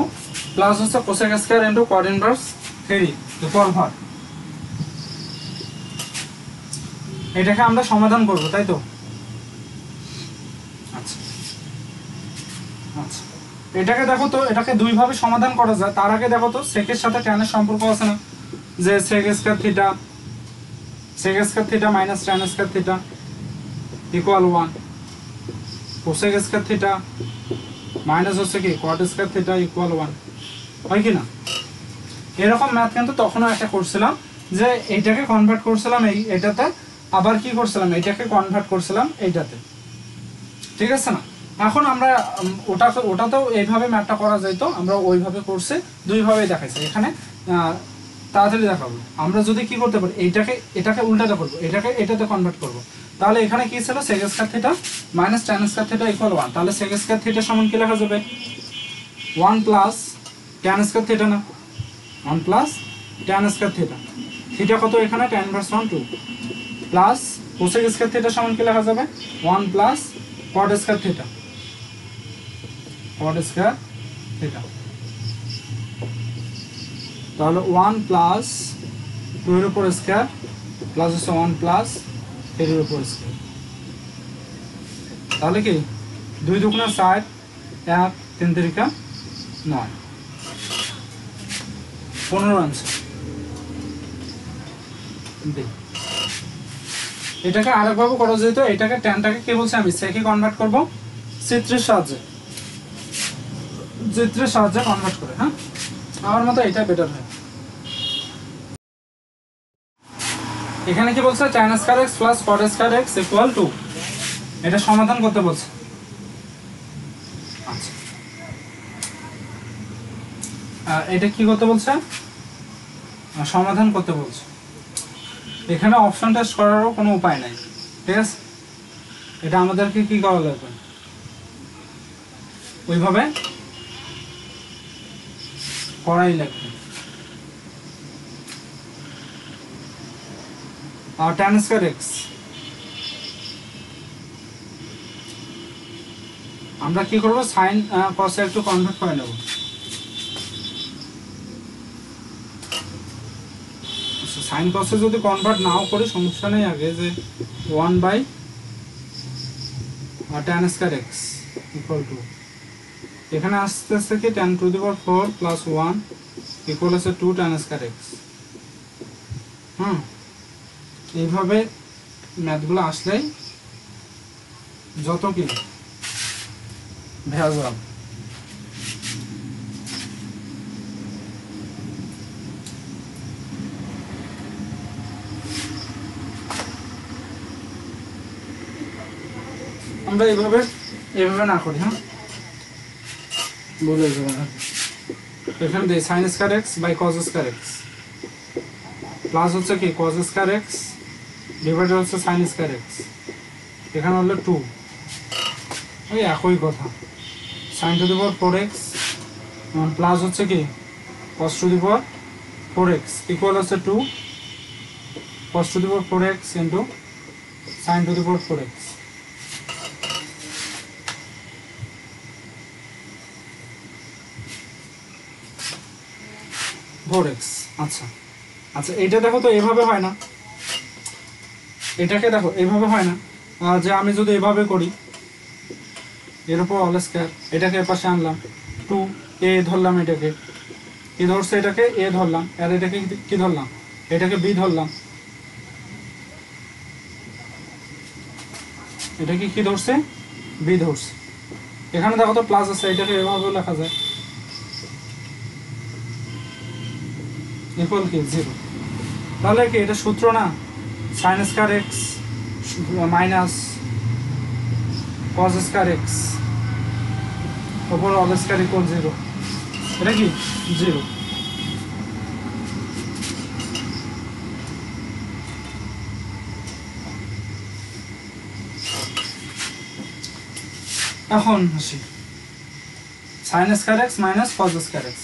plus হচ্ছে cosec square into cot inverse 3 equal ভার। এটাকে আমরা সমাধান করব, তাই তো? আচ্ছা আচ্ছা, এটাকে দেখো তো, এটাকে দুই ভাবে সমাধান করা যায়। তার আগে দেখো তো sec এর সাথে tan এর সম্পর্ক আছে না, যে sec square theta minus tan square theta equal 1, cosec square theta minus হচ্ছে কি cot স্কয়ার থিটা ইকুয়াল 1, হয় কি না? এরকম ম্যাথ কিন্তু তখনও একটা করছিলাম, যে এইটাকে কনভার্ট করছিলাম এইটাতে, আবার কি করছিলাম এইটাকে কনভার্ট করছিলাম এইটাতে, ঠিক আছে না? এখন আমরা ওটাতেও এইভাবে ম্যাথটা করা যাইতো, আমরা ওইভাবে করছি, দুইভাবেই দেখাইছি। এখানে তাড়াতাড়ি দেখাবো। আমরা যদি কি করতে পারি, এটাকে উল্টাতে করবো, এটাতে কনভার্ট করবো। তাহলে এখানে কি ছিল sec square theta minus tan square theta equal 1, তাহলে sec স্কয়ার থিটা সমান কি লেখা যাবে 1 প্লাস tan স্কয়ার থিটা, না 1 plus tan square theta, theta কত এখানে tan inverse 1 2 plus cosec square theta সমান কি লেখা যাবে 1 প্লাস cot স্কয়ার থিটা, তাহলে 1 প্লাস 2 এর উপর স্কয়ার প্লাস হচ্ছে 1 প্লাস 3 এর উপর স্কয়ার, তাহলে কি 2 দুগুণে 4 1 3 তিরিকা 9 15 আনসার। এটাকে আরেকভাবে করা যেত, এটাকে ট্যানটাকে কি বলছে আমি সেকে কনভার্ট করব চিত্রের সাহায্যে কনভার্ট করে। হ্যাঁ, আমার মতো এটা বেটার হয়। এখানে কি বলছে tan square x plus cot square x equal two, এটা সমাধান করতে বলছে। আচ্ছা, এটা কি করতে বলছে, সমাধান করতে বলছে। এখানে অপশন টেস্ট করারও কোনো উপায় নাই, ঠিক আছে? এটা আমাদেরকে কি করা লাগবে, ওইভাবে করাই লাগবে। আর tan স্কয়ার x আমরা কি করব, sin cos একটু কনভার্ট করে নেব। sin cos যদি কনভার্ট নাও করি সমস্যা নেই, আগে যে 1 বাই tan square x equal to, এখানে আসতে আসতে কি tan to the power 4 plus 1 equal আছে 2 tan স্কয়ার x। এইভাবে ম্যাথগুলো আসলেই যত কি ভেজাল। আমরা এইভাবে না করি। হ্যাঁ, বলে যাবো না, এখানে দিই sin square x by cos square x plus হচ্ছে কি cos স্কয়ার x ডিভাইডেড হচ্ছে sin স্কয়ার x, এখানে হলো 2, ওই একই কথা। sin to the power 4x plus হচ্ছে কি cos to the power 4x equal হচ্ছে 2 cos to the power 4x into sin to the power 4x। আচ্ছা আচ্ছা, এইটা দেখো তো এভাবে হয় না, এটাকে দেখো এভাবে হয় না, যে আমি যদি এভাবে করি এর উপর অল স্কয়ার, এটাকে এপাশে আনলাম 2a ধরলাম, এটাকে কি ধরছে, এটাকে a ধরলাম, আর এটাকে কি ধরলাম, এটাকে b ধরলাম, এটাকে কি ধরছে b ধরছে। এখানে দেখো তো প্লাস আছে, এটাকে এভাবে লেখা যায় ইকুয়াল কি 0। তাহলে কি এটা সূত্র না, sin square x minus cos square x উপর অল স্কয়ার ইকুয়াল 0। এটা কি 0। এখন আসি sin square x minus cos square x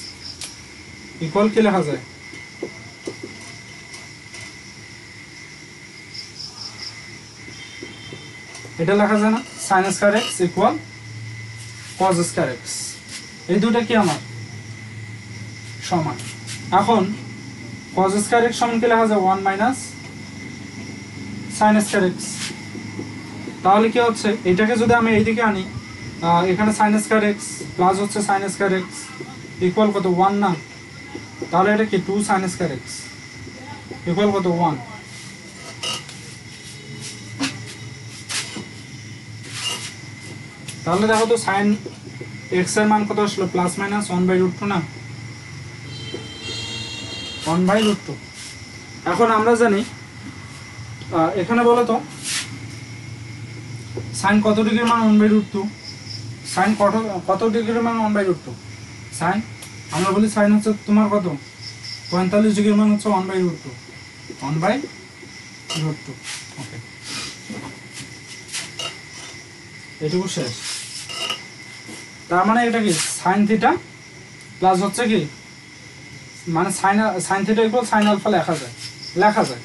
equal কি লেখা যায়? এটা লেখা যায় না, sin square x equal cos square x, এই দুটো কি আমার সমান। এখন cos স্কয়ার x সমান কি লেখা যায়? 1 মাইনাস sin স্কয়ার x। তাহলে কি হচ্ছে, এটাকে যদি আমি এইদিকে আনি, এখানে sin স্কয়ার x প্লাস হচ্ছে sin স্কয়ার x ইকুয়াল কত? 1 না? তাহলে এটা কি 2 sin স্কয়ার x ইকুয়াল কত? 1। তাহলে দেখো তো sin x এর মান কত আসলো? প্লাস মাইনাস 1/√2 না? 1/√2। এখন আমরা জানি এখানে বলো তো sin কত ডিগ্রির মান 1/√2? sin কত ডিগ্রির মান 1/√2? sin আমরা বলি sin হচ্ছে তোমার কত? 45 ডিগ্রির মান হচ্ছে 1/√2। 1/√2। ওকে, এটুকু শেষ। তার মানে এটা কি sin থিটা প্লাস হচ্ছে কি, মানে sin theta equal sin alpha লেখা যায়।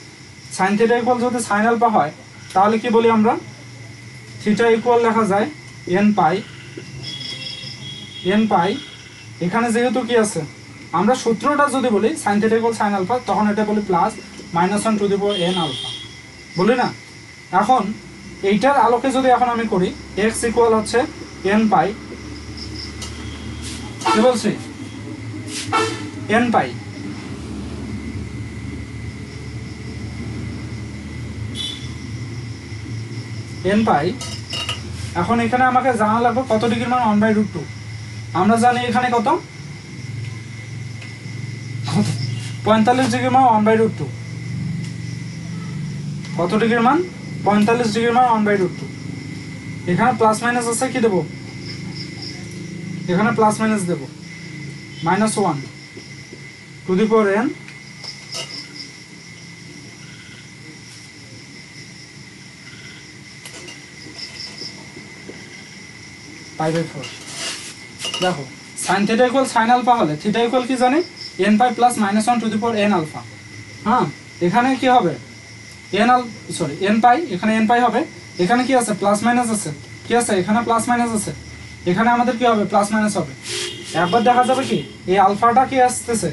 sin থিটা ইকুয়াল যদি sin আলফা হয় তাহলে কি বলি আমরা? থিটা ইকুয়াল লেখা যায় n পাই। এখানে যেহেতু কি আছে, আমরা সূত্রটা যদি বলি sin theta equal sin alpha, তখন এটা বলি plus -1 to the power n alpha, বলি না? এখন এইটার আলোকে যদি এখন আমি করি x ইকুয়াল হচ্ছে n পাই, কি বলছি? n পাই। এখন এখানে আমাকে জানা লাগবে কত ডিগ্রির মান 1/√2। আমরা জানি এখানে কত? 45 ডিগ্রির মান 1/√2। কত ডিগ্রির মান? 45 ডিগ্রির মান 1/√2। এখানে প্লাস মাইনাস আছে, কি দেবো? এখানে প্লাস মাইনাস দেবো, -1 টু দি পাওয়ার n π/4। দেখো sin theta equal sin alpha হলে থিটা ইকুয়াল কি জানি? n pi plus -1 to the power n alpha. হ্যাঁ, এখানে কি হবে? n পাই, এখানে n পাই হবে। এখানে কি আছে? প্লাস মাইনাস আছে। কি আছে? এখানে প্লাস মাইনাস আছে। এখানে আমাদের কি হবে? প্লাস মাইনাস হবে। একবার দেখা যাবে কি এই আলফাটা কি আসতেছে,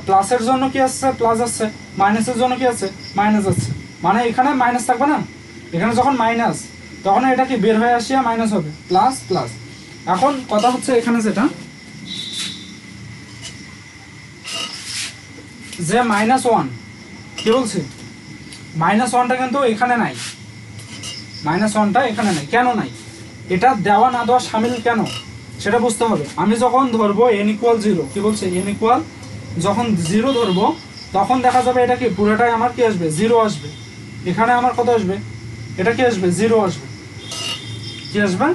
প্লাসের জন্য কি আসছে? প্লাস আসছে। মাইনাসের জন্য কি আছে? মাইনাস আসছে। মানে এখানে মাইনাস থাকবে না? এখানে যখন মাইনাস, তখন এটা কি বের হয়ে আসিয়া মাইনাস হবে, প্লাস প্লাস। এখন কথা হচ্ছে এখানে যেটা, যে -1, কি বলছি? -1টা কিন্তু এখানে নাই। -1টা এখানে নাই। কেন নাই? এটা দেওয়া না দেওয়া শামিল কেন সেটা বুঝতে হবে। আমি যখন ধরবো n ইকুয়াল 0, কি বলছে? n ইকুয়াল যখন 0 ধরবো, তখন দেখা যাবে এটা কি পুরোটাই আমার কি আসবে? 0 আসবে। এখানে আমার কত আসবে? এটা কি আসবে? 0 আসবে। কি আসবে?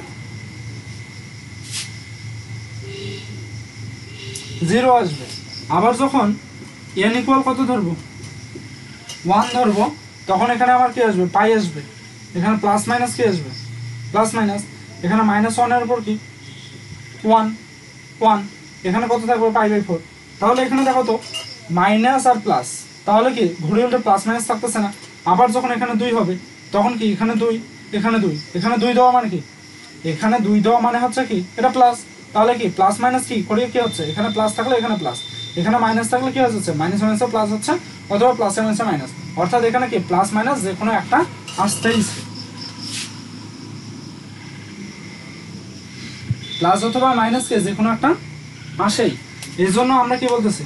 0 আসবে। আবার যখন n ইকুয়াল কত ধরবো? 1 ধরবো, তখন এখানে আমার কি আসবে? পাই আসবে। এখানে প্লাস মাইনাস কি আসবে? Plus minus. এখানে -1 এর উপর কি 1, এখানে কত থাকবে? π/4। তাহলে এখানে দেখো তো মাইনাস আর প্লাস, তাহলে কি ঘুরে উল্টে প্লাস মাইনাস থাকতেছে না? আবার যখন এখানে 2 হবে, তখন কি এখানে 2, এখানে 2, এখানে 2 দেওয়া মানে কি? এখানে 2 দেওয়া মানে হচ্ছে কি এটা প্লাস। তাহলে কি প্লাস মাইনাস কি করে কি হচ্ছে? এখানে প্লাস থাকলে এখানে প্লাস, এখানে মাইনাস থাকলে কি হচ্ছে? মাইনাস মাইনাসে প্লাস হচ্ছে, অথবা প্লাসে মাইনাসে মাইনাস। অর্থাৎ এখানে কি প্লাস মাইনাস যে কোনো একটা আসতেই, প্লাস অথবা মাইনাসকে যে কোনো একটা আসেই। এই জন্য আমরা কি বলতেছি,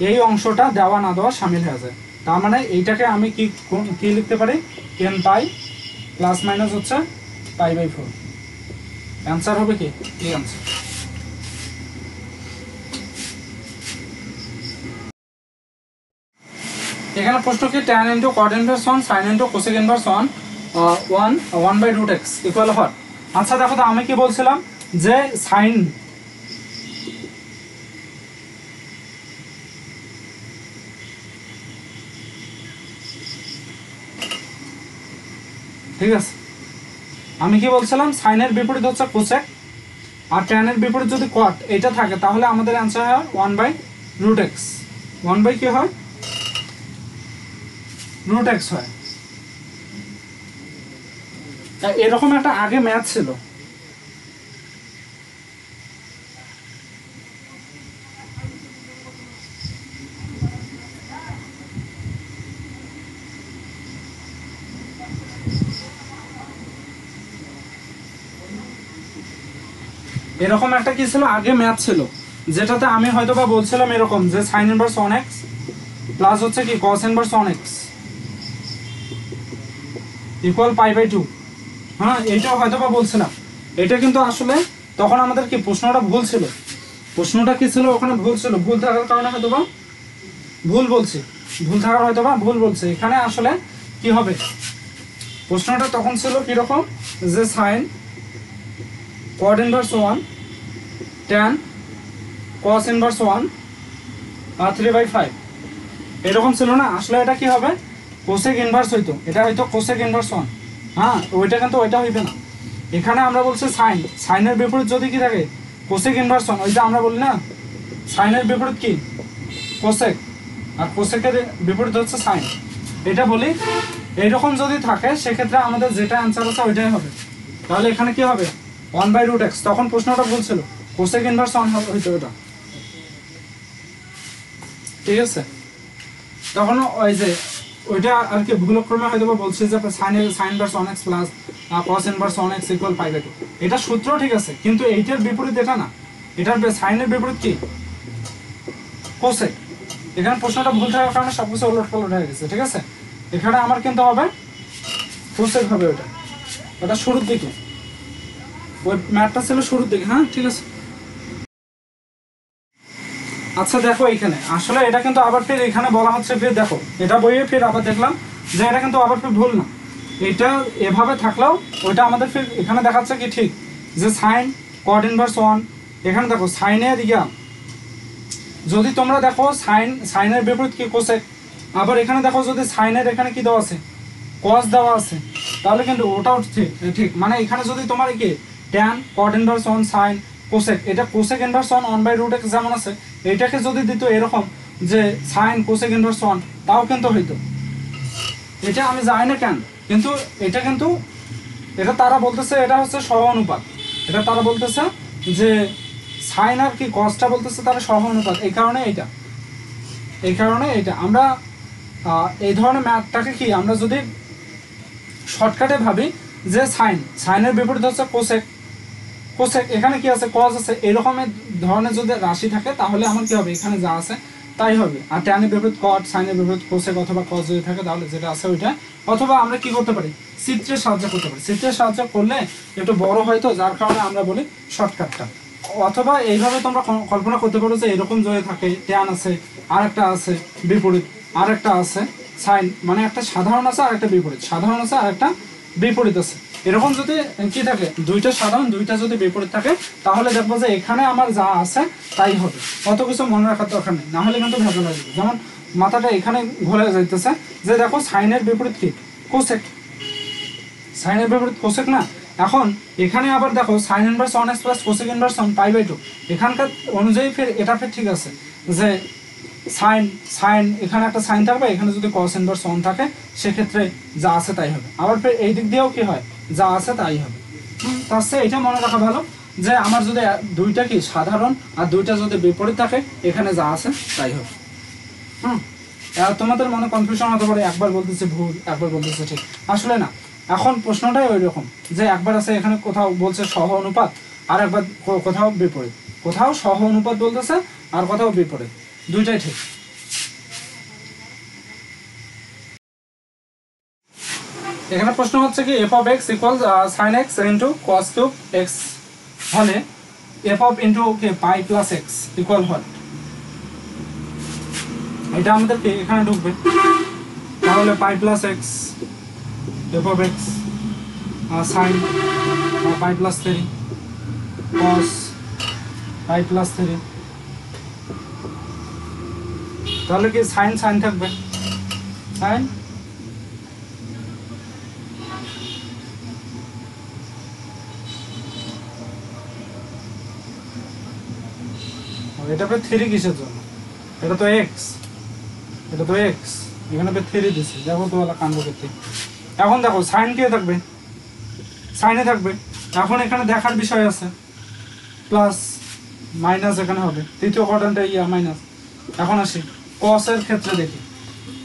এই অংশটা দেওয়া না দেওয়া শামিল হয়ে যায়। তার মানে এইটাকে আমি কি লিখতে পারি? n পাই প্লাস মাইনাস হচ্ছে π/4। অ্যান্সার হবে কি? এই অ্যান্সার। এখানে প্রশ্ন কি tan * cot inverse 1 sin * cosec inverse 1/√x equal hot. আচ্ছা দেখো তো আমি কি বলছিলাম যে sin ঠিক আছে, আমি কি বলছিলাম সাইনের বিপরীত হচ্ছে কোসেক, আর ট্যানের বিপরীত যদি কট এটা থাকে তাহলে আমাদের অ্যান্সার হয় 1/√x। 1 কি হয়, √x হয়। এরকম একটা আগে ম্যাথ ছিল, এরকম একটা কি ছিল আগে ম্যাথ ছিল, যেটাতে আমি হয়তো বা বলছিলাম এরকম যে sin ইনভার্স 1x প্লাস হচ্ছে কি cos ইনভার্স 1x ইকুয়াল π/2। হ্যাঁ, এইটাও হয়তো বা বলছিলাম। এটা কিন্তু আসলে তখন আমাদের কি প্রশ্নটা ভুল ছিল, প্রশ্নটা কি ছিল ওখানে ভুল ছিল, ভুল থাকার কারণে হয়তো বা ভুল বলছি, ভুল থাকার হয়তো বা ভুল বলছে। এখানে আসলে কি হবে, প্রশ্নটা তখন ছিল কিরকম যে sine cot inverse 1 tan cos inverse 1 আর 3/5 এরকম ছিল না। আসলে এটা কি হবে, কোসেক ইনভার্স হইতো, এটা হয়তো কোসেক ইনভার্স 1। হ্যাঁ, ওইটা কিন্তু ওইটা হইবে না। এখানে আমরা বলছি সাইন, সাইনের বিপরীত যদি কি থাকে কোসেক ইনভার্স 1, ওইটা আমরা বলি না সাইনের বিপরীত কি কোসেক, আর কোসেকের বিপরীত হচ্ছে সাইন, এটা বলি। এইরকম যদি থাকে সেক্ষেত্রে আমাদের যেটা অ্যান্সার আছে ওইটাই হবে। তাহলে এখানে কি হবে 1/√x, তখন প্রশ্নটা ভুল ছিল, কোসেক ইনভার্স 1 হইতো ওটা, ঠিক আছে। তখন ওই যে ওইটা আর কি ভুলক্রমে হয়তো বা বলছে যে sine inverse 1x plus cos inverse 1x equal π/2, এটা সূত্র ঠিক আছে, কিন্তু এইটার বিপরীত এটা না, এটার সাইনের বিপরীত কি কোসেক। এখানে প্রশ্নটা ভুল থাকার কারণে সবকিছু উলটপালট হয়ে গেছে, ঠিক আছে। এখানে আমার কিন্তু হবে কোসেক হবে, ওটা ওটা শুরুর দিকে, ওই ম্যাথটা ছিল শুরুর দিকে। হ্যাঁ, ঠিক আছে। আচ্ছা দেখো, এইখানে আসলে এটা কিন্তু আবার ফির এখানে বলা হচ্ছে, ফির দেখো এটা বইয়ে ফির আবার দেখলাম যে এটা কিন্তু আবার ফির ভুল না, এটা এভাবে থাকলেও ওইটা আমাদের ফির এখানে দেখাচ্ছে কি ঠিক, যে সাইন cot ইনভার্স 1, এখানে দেখো সাইনের যদি তোমরা দেখো সাইনের বিপরীত কি কোসেক, আবার এখানে দেখো যদি সাইনের এখানে কি দেওয়া আছে cos দেওয়া আছে, তাহলে কিন্তু ওটাও ঠিক ঠিক মানে এখানে যদি তোমার কি tan cot inverse 1 sign cosec, এটা কোসেক ইনভার্স 1/√x যেমন আছে, এইটাকে যদি দিত এরকম যে সাইন কোসেক ইনভার্স 1, তাও কিন্তু হইতো। এটা আমি জানি না কেন, কিন্তু এটা তারা বলতেছে এটা হচ্ছে সহ অনুপাত, এটা তারা বলতেছে যে সাইন আর কি কসটা বলতেছে তারা সহ অনুপাত, এই কারণে এটা আমরা এই ধরনের ম্যাথটাকে কি আমরা যদি শর্টকাটে ভাবি যে সাইনের বিপরীত হচ্ছে কোসেক, এখানে কি আছে কস আছে, এরকমের ধরনের যদি রাশি থাকে তাহলে আমার কি হবে এখানে যা আছে তাই হবে। আর ট্যানের বিপরীত কট, সাইনের বিপরীত কোসেক অথবা কস যদি থাকে তাহলে যেটা আছে ওইটা, অথবা আমরা কি করতে পারি চিত্রের সাহায্য করতে পারি, চিত্রের সাহায্য করলে একটু বড় হয় তো, যার কারণে আমরা বলি শর্টকাটটা। অথবা এইভাবে তোমরা কল্পনা করতে পারো যে এরকম যদি থাকে ট্যান আছে, আর একটা আছে বিপরীত, আর একটা আছে সাইন, মানে একটা সাধারণ আছে আর একটা বিপরীত, সাধারণ আছে আর একটা বিপরীত আছে, এরকম যদি কি থাকে দুইটা সাধারণ দুইটা যদি বিপরীত থাকে তাহলে দেখবো যে এখানে আমার যা আছে তাই হবে, অত কিছু মনে রাখার দরকার নেই, না হলে কিন্তু ভেজাল লাগবে। যেমন মাথাটা এখানে ঘোরে যাইতেছে যে দেখো সাইনের বিপরীত কি কোসেক, সাইনের বিপরীত কোসেক না। এখন এখানে আবার দেখো sign inverse 1x plus cosec inverse 1 π/2, এখানকার অনুযায়ী ফের এটা ফের ঠিক আছে যে সাইন এখানে একটা সাইন থাকবে, এখানে যদি cos ইনভার্স 1 থাকে সেক্ষেত্রে যা আছে তাই হবে। আবার ফের এই দিক দিয়েও কি হয় যা আছে তাই হবে। তার চেয়ে এটা মনে রাখা ভালো যে আমার যদি দুইটা কি সাধারণ আর দুইটা যদি বিপরীত থাকে এখানে যা আছে তাই হবে। তোমাদের মনে কনফিউশন হতে পারে, একবার বলতেছে ভুল একবার বলতেছে ঠিক, আসলে না। এখন প্রশ্নটাই ওই রকম যে একবার আছে এখানে কোথাও বলছে সহ অনুপাত, আর একবার কোথাও বিপরীত, কোথাও সহ অনুপাত বলতেছে আর কোথাও বিপরীত, দুইটাই ঠিক। এখানে প্রশ্ন হচ্ছে কি f of x equals sin x into cos cube x হলে f of into pi plus x equal what? এটা আমাদেরকে এখানে ঢুকবে, তাহলে pi plus x f of x sin pi plus 3 cos pi plus 3, তাহলে কি sin থাকবে, sin এটা পে 3 কিসের জন্য? এটা তো x, এটা তো x, এখানে পে 3 দিছি, দেখো তো ওলা কাণ্ড করতে। এখন দেখো সাইন কে থাকবে, সাইনে থাকবে। এখন এখানে দেখার বিষয় আছে, প্লাস মাইনাস এখানে হবে, তৃতীয় কোয়াড্র্যান্টে ইয়া মাইনাস। এখন আসি cos এর ক্ষেত্রে দেখি,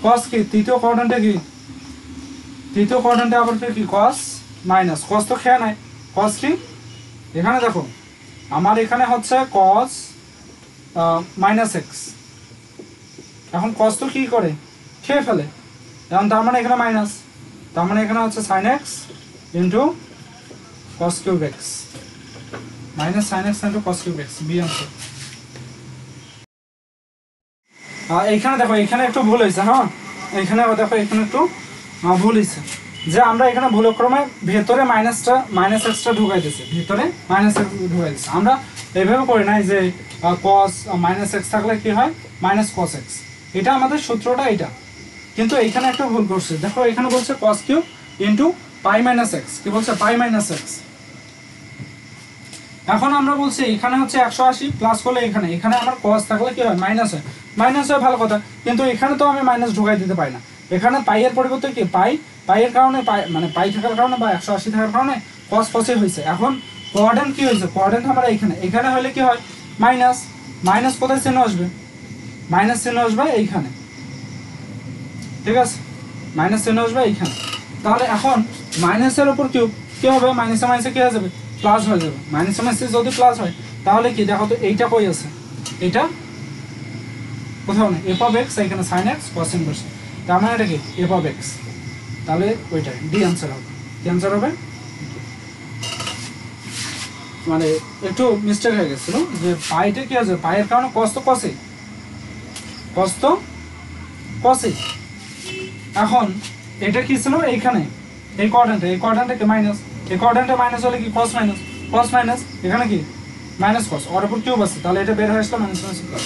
cos কি তৃতীয় কোয়াড্র্যান্টে কি, তৃতীয় কোয়াড্র্যান্টে আবার কি cos মাইনাস, cos তো খেয়া নাই, cos কি এখানে দেখো আমার এখানে হচ্ছে cos মাইনাস x, এখন cos তো কি করে খেয়ে ফেলে, এখন তার মানে এখানে মাইনাস, তার মানে এখানে হচ্ছে sin x into cos cube x, minus sin x into cos cube x, B answer. এইখানে দেখো এখানে একটু ভুল হয়েছে, হ্যাঁ এখানে দেখো এখানে একটু ভুল হয়েছে, যে আমরা এখানে ভুলক্রমে ভেতরে মাইনাস এক্সটা ঢুকাই দিয়েছি, ভিতরে মাইনাস এক্স ঢুকাই দিয়েছি। আমরা এইভাবে করি নাই যে cos মাইনাস এক্স থাকলে কি হয় মাইনাস cos x, এটা আমাদের সূত্রটা এটা, কিন্তু এইখানে একটা ভুল করছে, দেখো এখানে বলছে cos কিউব ইন্টু পাই মাইনাস এক্স, কি বলছে পাই মাইনাস এক্স। এখন আমরা বলছি এখানে হচ্ছে 180 প্লাস করলে এখানে, এখানে আমার cos থাকলে কি হয় মাইনাস হয়, মাইনাস হয় ভালো কথা, কিন্তু এখানে তো আমি মাইনাস ঢুকাই দিতে পারি না, এখানে পাই এর পরিবর্তে কি পাই এর কারণে মানে পাই থাকার কারণে বা 180 থাকার কারণে cos cosই হয়েছে। এখন কোয়াড্র্যান্ট কি হয়েছে, কোয়াড্র্যান্ট আমরা এখানে হলে কি হয় মাইনাস, মাইনাস কোথায় চিহ্ন আসবে, মাইনাস চিহ্ন আসবে এইখানে, ঠিক আছে মাইনাস চিহ্ন আসবে এইখানে। তাহলে এখন মাইনাসের উপর কিউব কি হবে, মাইনাসে মাইনাসে কি হয়ে যাবে প্লাস হয়ে যাবে, মাইনাসে মাইনাসে যদি প্লাস হয় তাহলে কি দেখো তো এইটা কই আছে, এইটা কোথাও নেই, এফ অফ এক্স এখানে সাইন এক্স কস ইনভার্স, তার মানে এটা কি এফ অফ এক্স, তাহলে ওইটাই ডি আনসার হবে, কি আনসার হবে, মানে একটু মিস্টেক হয়ে গেছিল যে পাইটা কি আছে, পাইয়ের কারণে কস তো কসে, কস তো কসে। এখন এটা কি ছিল এইখানে এই কোয়াড্র্যান্টে কি মাইনাস, এই কোয়াড্র্যান্টে মাইনাস হলে কি কস মাইনাস এখানে কি মাইনাস কস, ওর উপর কিউব আছে, তাহলে এটা বের হয়ে আসলো মাইনাস মাইনাস প্লাস।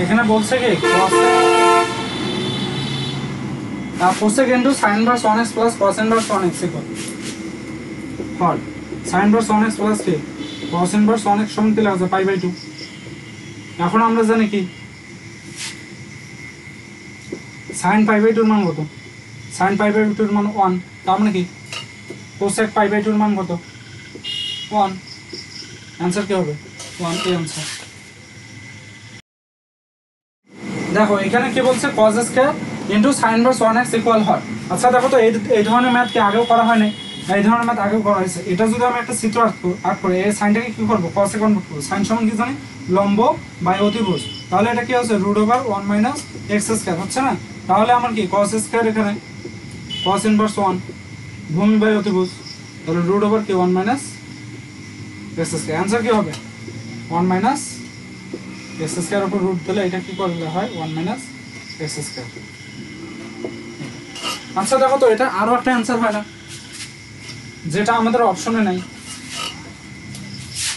এখানে বলছে কি cosec into sin inverse 1x plus cos inverse 1x equal হল sin inverse 1x plus কি cos inverse 1x সমান কি লাগছে পাই বাই 2। এখন আমরা জানি কি sin পাই বাই 2 এর মান কত, sin পাই বাই 2 এর মান 1, তার মানে কি cosec পাই বাই 2 এর মান কত 1, आंसर কি হবে 1 এ आंसर। দেখো এখানে কি বলছে cos square into sin inverse 1x equal হয়। আচ্ছা দেখো তো এই ধরনের ম্যাথ কি আগেও করা হয় না, এই ধরনের ম্যাথ আগেও করা হয়েছে। এটা যদি আমি একটা চিত্র আঁক করে এই সাইনটাকে কি করব cos এ কনভার্ট করব, sin সমান কি জানি লম্ব বাই অতিভুজ, তাহলে এটা কি হচ্ছে √1 - x স্কয়ার হচ্ছে না, তাহলে আমার কি cos স্কয়ার এখানে cos ইনভার্স 1 ভূমি বাই অতিভুজ, তাহলে √1 কি 1 - x স্কয়ার, आंसर কি হবে 1 - x স্কয়ার উপর রুট দিলে এটা কি করলে হয় 1 - x স্কয়ার। আচ্ছা দেখো তো এটা আরো একটা आंसर হয় না যেটা আমাদের অপশনে নাই,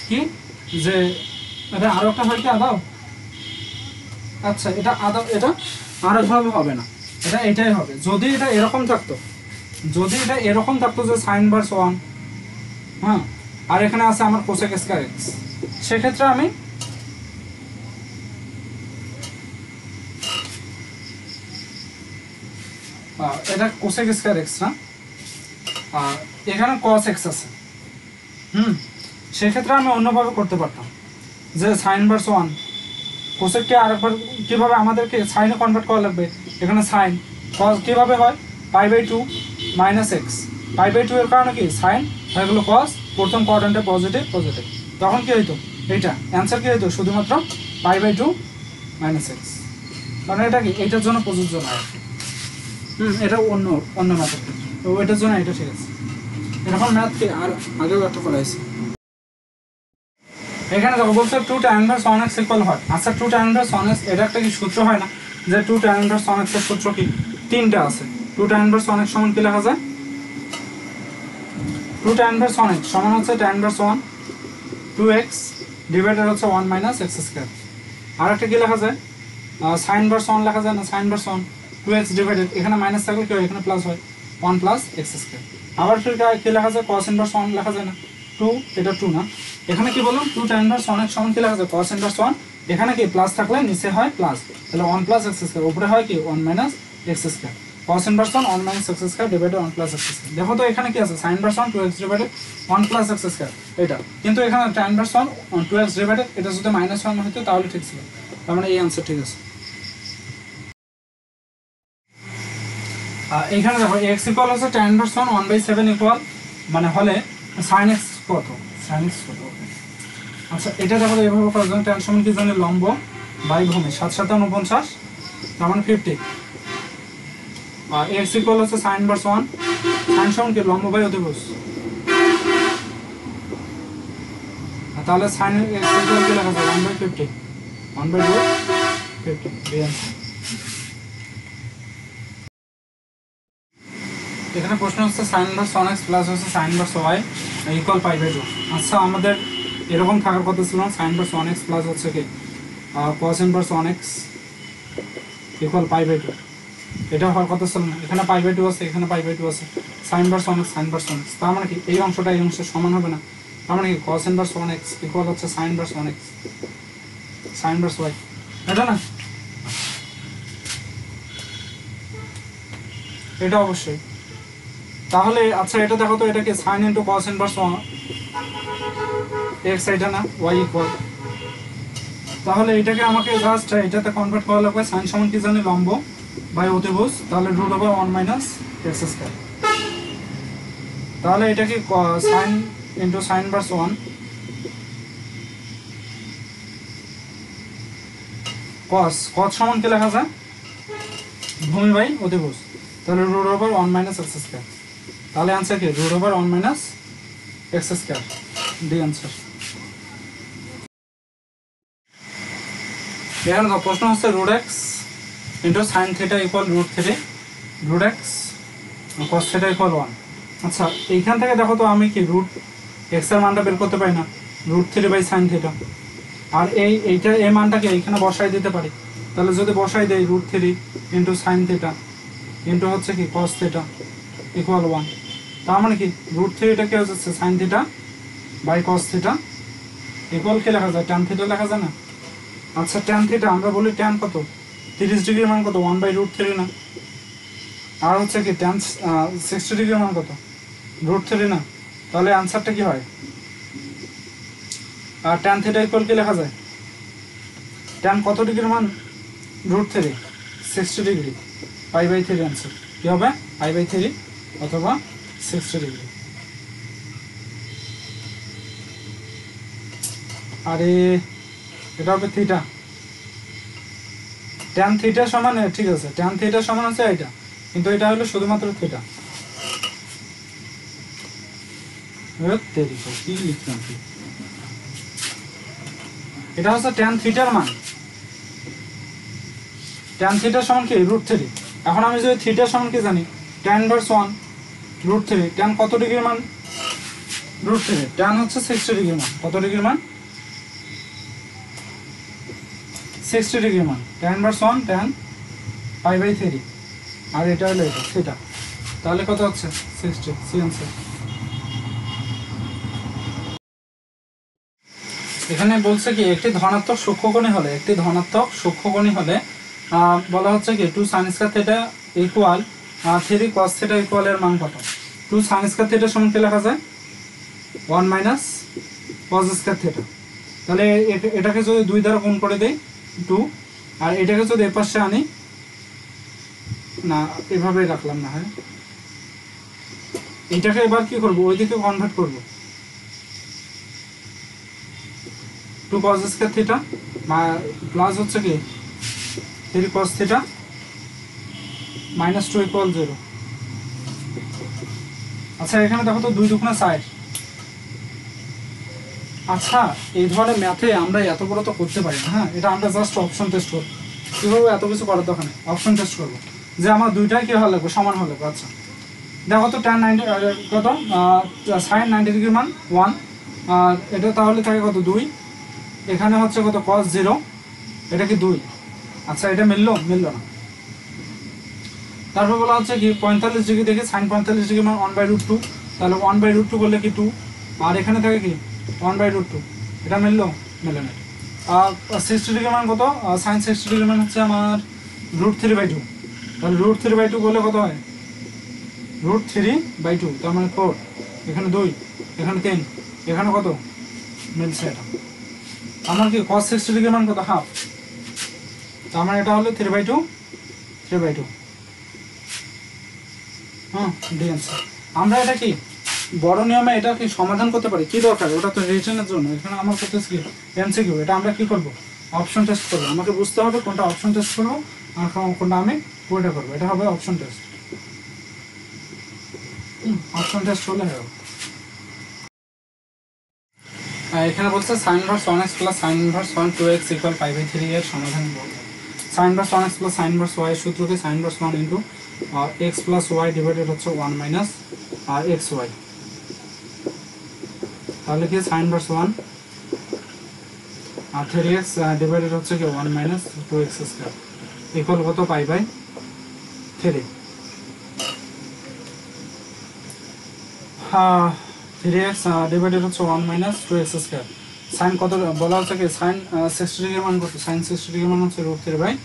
কি যে এটা আরো একটা হয় কি আদাও, আচ্ছা এটা আদাও, এটা আরেকভাবে হবে না, এটা এটাই হবে। যদি এটা এরকম থাকতো, যদি এটা এরকম থাকতো যে sin ইনভার্স 1 হ্যাঁ আর এখানে আছে আমার cosec স্কয়ার x, সেক্ষেত্রে আমি এটা cosec স্কয়ার x না, এখানে cos x আছে, সেক্ষেত্রে আমি অন্যভাবে করতে পারতাম যে sin ইনভার্স 1 cosec কে আরেকবার কিভাবে আমাদেরকে সাইনে কনভার্ট করা লাগবে, এখানে sin cos কিভাবে হয় π/2 - x, π/2 এর কারণে কি sin হয়ে গেল cos, প্রথম কোয়াড্র্যান্টে পজিটিভ, তখন কি হইতো এইটা आंसर কি হইতো শুধুমাত্র π/2 - x, কারণ এটা কি এইটার জন্য প্রযোজ্য নয়, এটা অন্য ম্যাথের ক্ষেত্রে, তো ওইটার জন্য এটা ঠিক আছে। এরকম ম্যাথ কি আর আগেও একটা করা হয়েছে। এখানে দেখো বলছে 2 tan ইনভার্স 1x ইকুয়াল হয়। আচ্ছা 2 tan ইনভার্স 1x এটা একটা কি সূত্র হয় না, যে 2 tan ইনভার্স 1x এর সূত্র কি তিনটা আছে। 2 tan ইনভার্স 1x সমান কি লেখা যায়, 2 tan ইনভার্স 1x সমান হচ্ছে tan ইনভার্স 1 2x ডিভাইডেড হচ্ছে 1 - x স্কয়ার। আর একটা কি লেখা যায় sin ইনভার্স 1 লেখা যায় না, sin ইনভার্স 1 2x ডিভাইডেড, এখানে মাইনাস থাকলে কি হয় এখানে প্লাস হয় 1 + x স্কয়ার। আবার ফির কি লেখা যায় cos ইনভার্স 1 লেখা যায় না, টু, এটা টু না, এখানে কি বললাম 2 tan ইনভার্স 1x সমান কি লেখা যায় cos ইনভার্স 1, এখানে কি প্লাস থাকলে নিচে হয় প্লাস, তাহলে 1 প্লাস এক্স স্কয়ার, উপরে হয় কি 1 minus x square, cos inverse 1 minus x square divided 1 plus x square. দেখো তো এখানে কি আছে sin inverse 1 2x divided 1 plus x square এটা, কিন্তু এখানে tan ইনভার্স 1 2x ডিভাইডেড, এটা যদি মাইনাস 1 হতো তাহলে ঠিক ছিল, তার মানে এই आंसर ঠিক আছে। এখানে দেখো x ইকুয়াল হচ্ছে tan ইনভার্স 1 1/7 ইকুয়াল মানে হলে sin x কত, sin x কত। আচ্ছা এটা দেখো এইভাবে করার জন্য tan সমান কি জানি লম্ব বাই ভূমি 7 7 49 তার মানে 50, আর x ইকুয়াল হচ্ছে sin ইনভার্স 1, sin সমান কি লম্ব বাই অতিভুজ, তাহলে sin x ইকুয়াল কি লেখা যায় 1/50 1/50 এই आंसर। এখানে প্রশ্ন হচ্ছে sin ইনভার্স 1x প্লাস হচ্ছে sin ইনভার্স y ইকুয়াল π/2। আচ্ছা আমাদের এরকম থাকার কথা ছিল sin ইনভার্স 1x প্লাস হচ্ছে কি cos ইনভার্স 1x ইকুয়াল π/2, এটা হওয়ার কথা ছিল না, এখানে π/2 আছে এখানে π/2 আছে, sin inverse 1x sin inverse 1x, তার মানে কি এই অংশটা এই অংশের সমান হবে না, তার মানে কি cos ইনভার্স 1x ইকুয়াল হচ্ছে sin inverse 1x sin inverse y, এটা না এটা অবশ্যই। তাহলে আচ্ছা এটা দেখো তো এটা কি sin into cos inverse 1x এটা না y ইকুয়াল, তাহলে এটাকে আমাকে জাস্ট এটাতে কনভার্ট করা লাগবে, sin সমান কি জানি লম্ব বাই অতিভুজ, তাহলে √1 মাইনাস এক্স স্কয়ার, তাহলে এটা কি sin into sin inverse 1 cos সমান কি লেখা যায় ভূমি বাই অতিভুজ, তাহলে √1 মাইনাস এক্স স্কয়ার, তাহলে आंसर কি √1 মাইনাস এক্স স্কয়ার দি आंसर। এখানে তো প্রশ্ন হচ্ছে √x into sin theta equal √3 √x cos theta equal 1। আচ্ছা এইখান থেকে দেখো তো আমি কি √x এর মানটা বের করতে পারি না, √3/sin থিটা, আর এইটা এই মানটাকে এইখানে বসাই দিতে পারি, তাহলে যদি বসাই দেই √3 ইনটু sin থিটা ইনটু হচ্ছে কি cos থিটা ইকুয়াল 1, তার মানে কি √3 এটা কি হচ্ছে sin theta by cos theta equal কি লেখা যায় tan থিটা লেখা যায় না। আচ্ছা tan থিটা আমরা বলি tan কত 30 ডিগ্রির মান কত 1/√3 না, আর হচ্ছে কি tan 60 ডিগ্রির মান কত √3 না, তাহলে आंसरটা কি হয়, আর tan থিটা ইকুয়াল কি লেখা যায় tan কত ডিগ্রির মান √3 60 ডিগ্রি π/3 आंसर কি হবে π/3 অথবা 60 ডিগ্রি। আরে এটা হবে থিটা, tan থিটা সমান ঠিক আছে tan থিটা সমান আছে এটা, কিন্তু এটা হলো শুধুমাত্র থিটা, কি লিখলাম কি এটা হচ্ছে tan থিটার মান, tan থিটা সমান কি √3, এখন আমি যদি থিটা সমান কি জানি tan ইনভার্স 1 √3, tan কত ডিগ্রির মান √3, tan হচ্ছে 60 ডিগ্রির মান, কত ডিগ্রির মান 60 ডিগ্রির মান, tan ইনভার্স 1 tan π/3, আর এটা হলো এটা থিটা, তাহলে কত হচ্ছে 60 সি आंसर। এখানে বলছে কি একটি ধনাত্মক সূক্ষ্মকোণী হলে বলা হচ্ছে কি 2 sin square theta equal 3 cos theta equal এর মান কত, 2 sin স্কয়ার থিটা সমান কি লেখা যায় 1 মাইনাস cos স্কয়ার থিটা, তাহলে এটাকে যদি 2 দ্বারা গুণ করে দেই 2, আর এটাকে যদি এর পাশে আনি না এভাবে রাখলাম না, হ্যাঁ এটাকে এবার কি করব ওইদিকে কনভার্ট করব, 2 cos স্কয়ার থিটা প্লাস হচ্ছে কি 3 cos থিটা -2 ইকুয়াল 0। আচ্ছা এখানে দেখো তো 2 দুগুণে 4। আচ্ছা এই ধরনের ম্যাথে আমরা এত বড় তো করতে পারি না, হ্যাঁ এটা আমরা জাস্ট অপশন টেস্ট করব, কিভাবে এত কিছু করার দরকার নেই, অপশন টেস্ট করব যে আমার দুইটাই কি হওয়া লাগবে সমান হওয়া লাগবে। আচ্ছা দেখো তো tan 90 কত sin 90 ডিগ্রি মান 1, আর এটা তাহলে থাকে কত 2, এখানে হচ্ছে কত cos 0, এটা কি 2, আচ্ছা এটা মিললো না, তারপর বলা হচ্ছে কি 45 ডিগ্রি দেখে sin 45 ডিগ্রি মান 1/√2, তাহলে 1/√2 করলে কি 2, আর এখানে থাকে কি 1/√2, এটা মিললো? মেলে না। আর 60 ডিগ্রি মান কত? সাইন 60 ডিগ্রি মান হচ্ছে আমার √3/2। তাহলে √3/2 করলে কত হয়? √3/2, তার মানে 4, এখানে 2, এখানে 3, এখানে কত মিলছে? এটা আমার কি cos 60 ডিগ্রি মান কত? হাফ, তার মানে এটা হলো 3/2। হ্যাঁ, ডি অ্যান্সার। আমরা এটা কি বড় নিয়মে এটা কি সমাধান করতে পারি? কি দরকার? ওটা তো রিটেনের জন্য। এখানে আমার করতে কি এমসিকিউ, এটা আমরা কি করব? অপশন টেস্ট করবো। আমাকে বুঝতে হবে কোনটা অপশন টেস্ট করবো আর কোনটা আমি পুরোটা করবো। এটা হবে অপশন টেস্ট। অপশন টেস্ট করলে হবে। এখানে বলছে sin inverse 1x plus sin inverse 2x equal 5/3 এর সমাধান বলতে। sin inverse 1x plus sin inverse y এর সূত্র কি? sin inverse 1 into x plus y divided হচ্ছে 1 মাইনাস xy। তাহলে কি sin inverse 1 আর 3x ডিভাইডেড হচ্ছে কি 1 মাইনাস 2x স্কয়ার ইকুয়াল কত? পাই/3। 3x ডিভাইডেড হচ্ছে 1 মাইনাস 2x স্কয়ার। সাইন কত বলা হচ্ছে কি? সাইন 60 ডিগ্রি মান কত? সাইন 60 ডিগ্রি মান হচ্ছে √3/,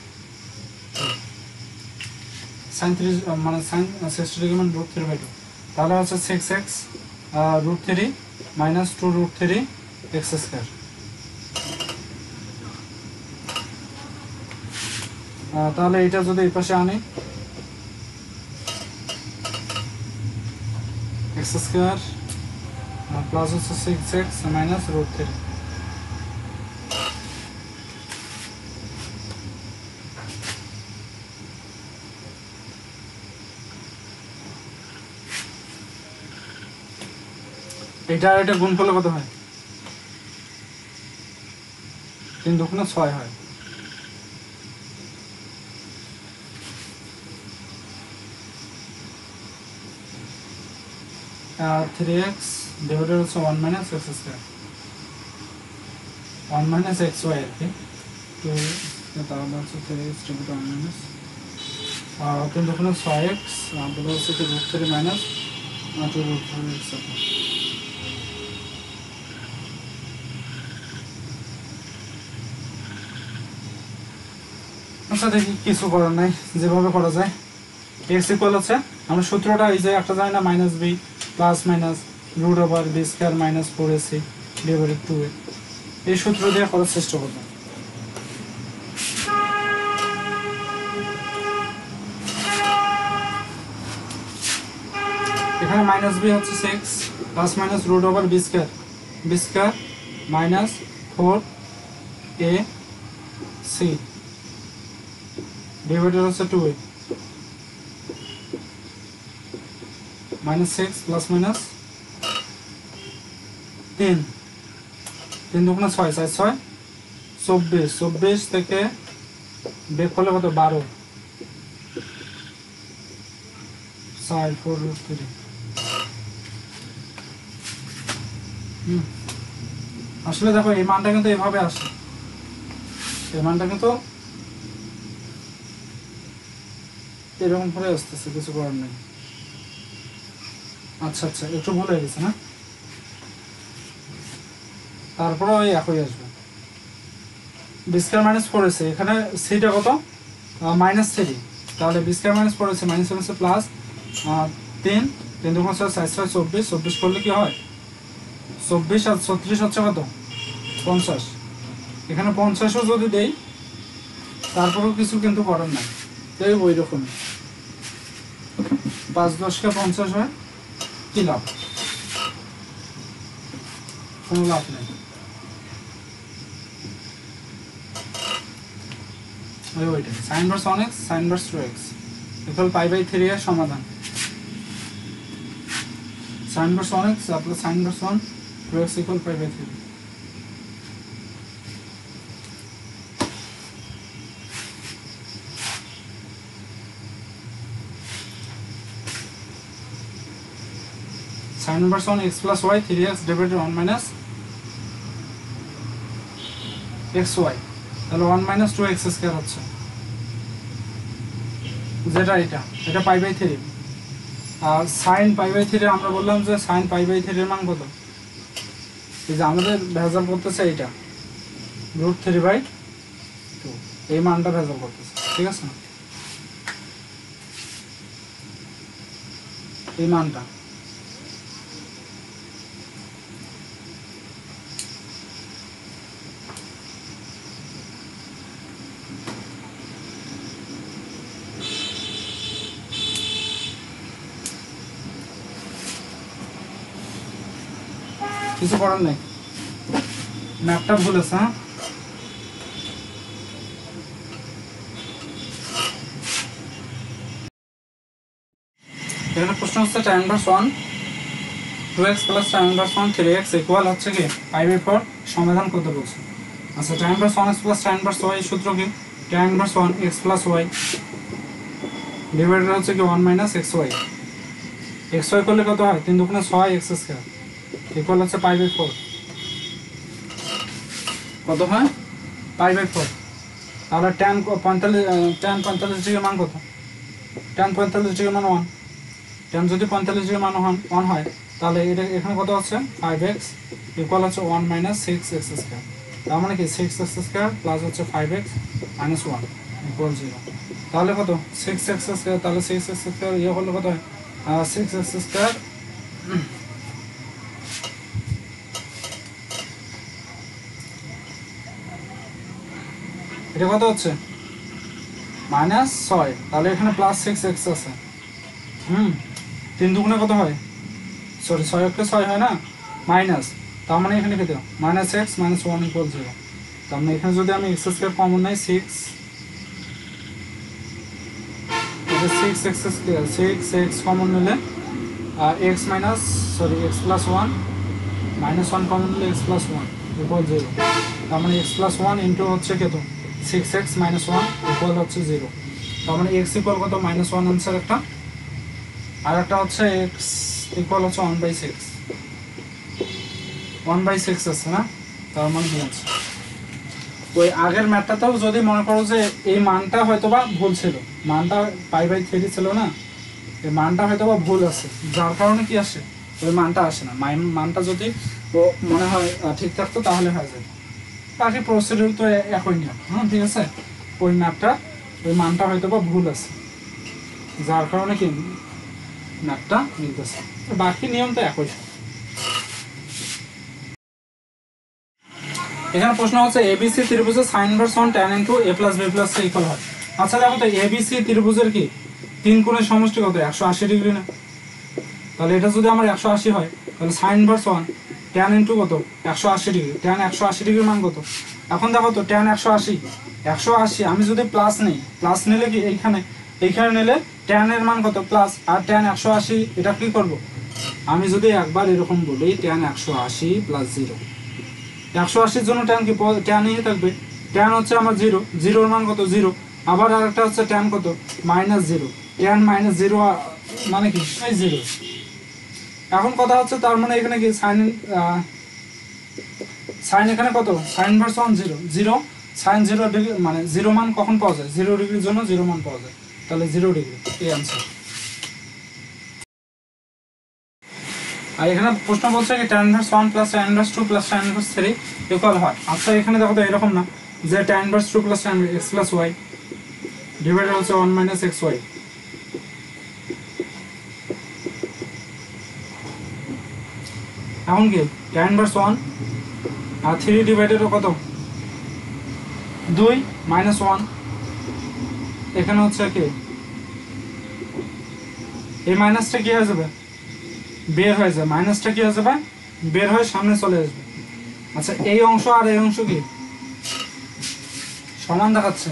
সাইন 3 মানে সাইন 60 ডিগ্রি মান √3/2, তাহলে হচ্ছে 6x √3 মাইনাস 2√3x স্কয়ার। তাহলে এটা যদি এই পাশে আনি x স্কয়ার প্লাস হচ্ছে 6x মাইনাস √3। এটা আর এটা গুণ করলে কত হয়? 3 দুগুণে 6 হয়। আর 3x ডিভাইডেড হচ্ছে 1 minus x square, 1 minus xy আর কি। তো তাহলে হচ্ছে 3x ডিভাইডেড 1 মাইনাস 3 দুগুণে 6x তাহলে হচ্ছে কি √3 মাইনাস 2√3x। আচ্ছা দেখি, কিছু করার নাই, যেভাবে করা যায়। x ইকুয়াল হচ্ছে আমরা সূত্রটা এই যে একটা জানি না, minus B plus minus √b square minus 4ac divided 2a, এই সূত্র দিয়ে করার চেষ্টা করব। এখানে মাইনাস বি হচ্ছে 6 plus minus √b square minus 4ac divided হচ্ছে 2a মাইনাস 6 প্লাস মাইনাস 3 দুগুণে 6 4 6 24 থেকে বের করলে কত? 12 4 4√3। আসলে দেখো এই মানটা কিন্তু এভাবে আসে, এই মানটা কিন্তু এরকম করে আসতেছে, কিছু করার নেই। আচ্ছা আচ্ছা, একটু ভুল হয়ে গেছে না? তারপরে ওই একই আসবে। বি স্কয়ার মাইনাস 4ac, এখানে সিটা কত? -3, তাহলে B square minus 4ac minus হচ্ছে প্লাস 3 দুগুণ 6 4 6 24 করলে কি হয়? 24 আর 36 হচ্ছে কত? 50। এখানে 50ও যদি দেই তারপরেও কিছু কিন্তু করার নাই, তাই ওই রকম 5 10 কে 50 হয়, কি লাভ? কোনো লাভ নেই। ওইটা sin inverse 1x sin inverse 2x equal π/3 এর সমাধান। sin inverse 1x plus sin inverse 1 2x equal π/3। sin inverse 1 x plus y 3x divided 1 minus xy, তাহলে 1 minus 2x স্কয়ার হচ্ছে যেটা এটা π/3। আর sin π/3 আমরা বললাম যে sin π/3 এর মান কত? এই যে আমাদের ভেজাল করতেছে এইটা √3/2, এই মানটা ভেজাল করতেছে, ঠিক আছে না, এই মানটা। কিছু করার নেই, ম্যাপটা ভুল আছে। হ্যাঁ, এখানে প্রশ্ন হচ্ছে tan inverse 1 2x plus tan inverse 1 3x equal হচ্ছে কি 5/4, সমাধান করতে বলছে। আচ্ছা, tan inverse 1x plus tan inverse y সূত্র কি tan inverse 1x plus y divided হচ্ছে কি 1 মাইনাস xy, xy করলে কত হয় 3 দুগুণে 6 x² ইকুয়াল হচ্ছে 5/4, কত হয় 5/4। তাহলে tan 45 ডিগ্রি মান কত, tan 45 ডিগ্রি মান 1, tan যদি 45 ডিগ্রি মান 1 হয় তাহলে এটা এখানে কত হচ্ছে 5x ইকুয়াল হচ্ছে 1 মাইনাস 6x², তার মানে কি 6x² প্লাস হচ্ছে 5x মাইনাস 1 ইকুয়াল 0। তাহলে কত 6x², তাহলে 6x² ইয়ে হলো কত হয় 6x², এটা কত হচ্ছে মাইনাস 6, তাহলে এখানে প্লাস 6x আছে। 3 দুগুণে কত হয়, সরি 6 × 6 হয় না, মাইনাস, তার মানে এখানে কত মাইনাস x মাইনাস 1 ইকুয়াল 0। তার মানে এখানে যদি আমি x² কমন নেই 6x কমন নিলে x minus sorry x plus 1 minus 1 common নিলে x প্লাস 1 ইকুয়াল 0, তার মানে x প্লাস 1 ইন্টু হচ্ছে কত 6x মাইনাস 1 ইকুয়াল হচ্ছে 0, তার মানে x ইকুয়াল কত মাইনাস 1 আনসার একটা, আর একটা হচ্ছে x ইকুয়াল হচ্ছে 1/6 আছে না, তার মানে কি আছে ওই আগের ম্যাথটাতেও যদি মনে করো যে এই মানটা হয়তো বা ভুল ছিল, মানটা π/3 ছিল না, এই মানটা হয়তো বা ভুল আছে, যার কারণে কি আসে ওই মানটা আসে না, মানটা যদি মনে হয় ঠিক থাকতো তাহলে হয়ে যেত। বাকি প্রসিডিউর তো একই নিয়ম। হ্যাঁ, ঠিক আছে, ওই ম্যাপটা ওই মানটা হয়তো বা ভুল আছে, যার কারণে কি ম্যাপটা মিলতেছে, বাকি নিয়ম তো একই। এখানে প্রশ্ন হচ্ছে এবিসি ত্রিভুজের sign inverse 1 tan * a + b + c equal হয়। আচ্ছা দেখো তো এবিসি ত্রিভুজের কি 3 কোণের সমষ্টি কত 180 ডিগ্রি না, তাহলে এটা যদি আমার 180 হয় তাহলে সাইন ইনভার্স 1 tan * কত 180 ডিগ্রি, tan 180 ডিগ্রির মান কত। এখন দেখো তো tan 180 আমি যদি প্লাস নেই, প্লাস নিলে কি এইখানে নিলে tan এর মান কত প্লাস, আর tan 180 এটা কি করব, আমি যদি একবার এরকম বলি tan 180 + 0, 180-র জন্য tan কি tan এই থাকবে, tan হচ্ছে আমার 0, 0 এর মান কত 0, আবার আরেকটা হচ্ছে tan কত -0, tan -0 মানে কি 0। এখন কথা হচ্ছে তার মানে এখানে কি সাইন এখানে কত সাইন ইনভার্স 1 0 সাইন 0 ডিগ্রি মানে 0 মান কখন পাওয়া যায়, 0 ডিগ্রির জন্য 0 মান পাওয়া যায়, তাহলে 0 ডিগ্রি এই आंसर। আর এখানে প্রশ্ন বলছে কি tan inverse 1 + tan inverse 2 + tan inverse 3 equal হয়। আচ্ছা এখানে দেখো তো এরকম না যে tan inverse 2 + tan x + y divided হচ্ছে 1 - xy, এখন কি tan ইনভার্স 1 আর 3 ডিভাইডেড কত 2 - 1, এখানে হচ্ছে কি এই মাইনাসটা কি হয়ে যাবে বের হয়ে যাবে, মাইনাসটা কি হয়ে যাবে বের হয়ে সামনে চলে আসবে। আচ্ছা এই অংশ আর এই অংশ কি সমান দেখাচ্ছে,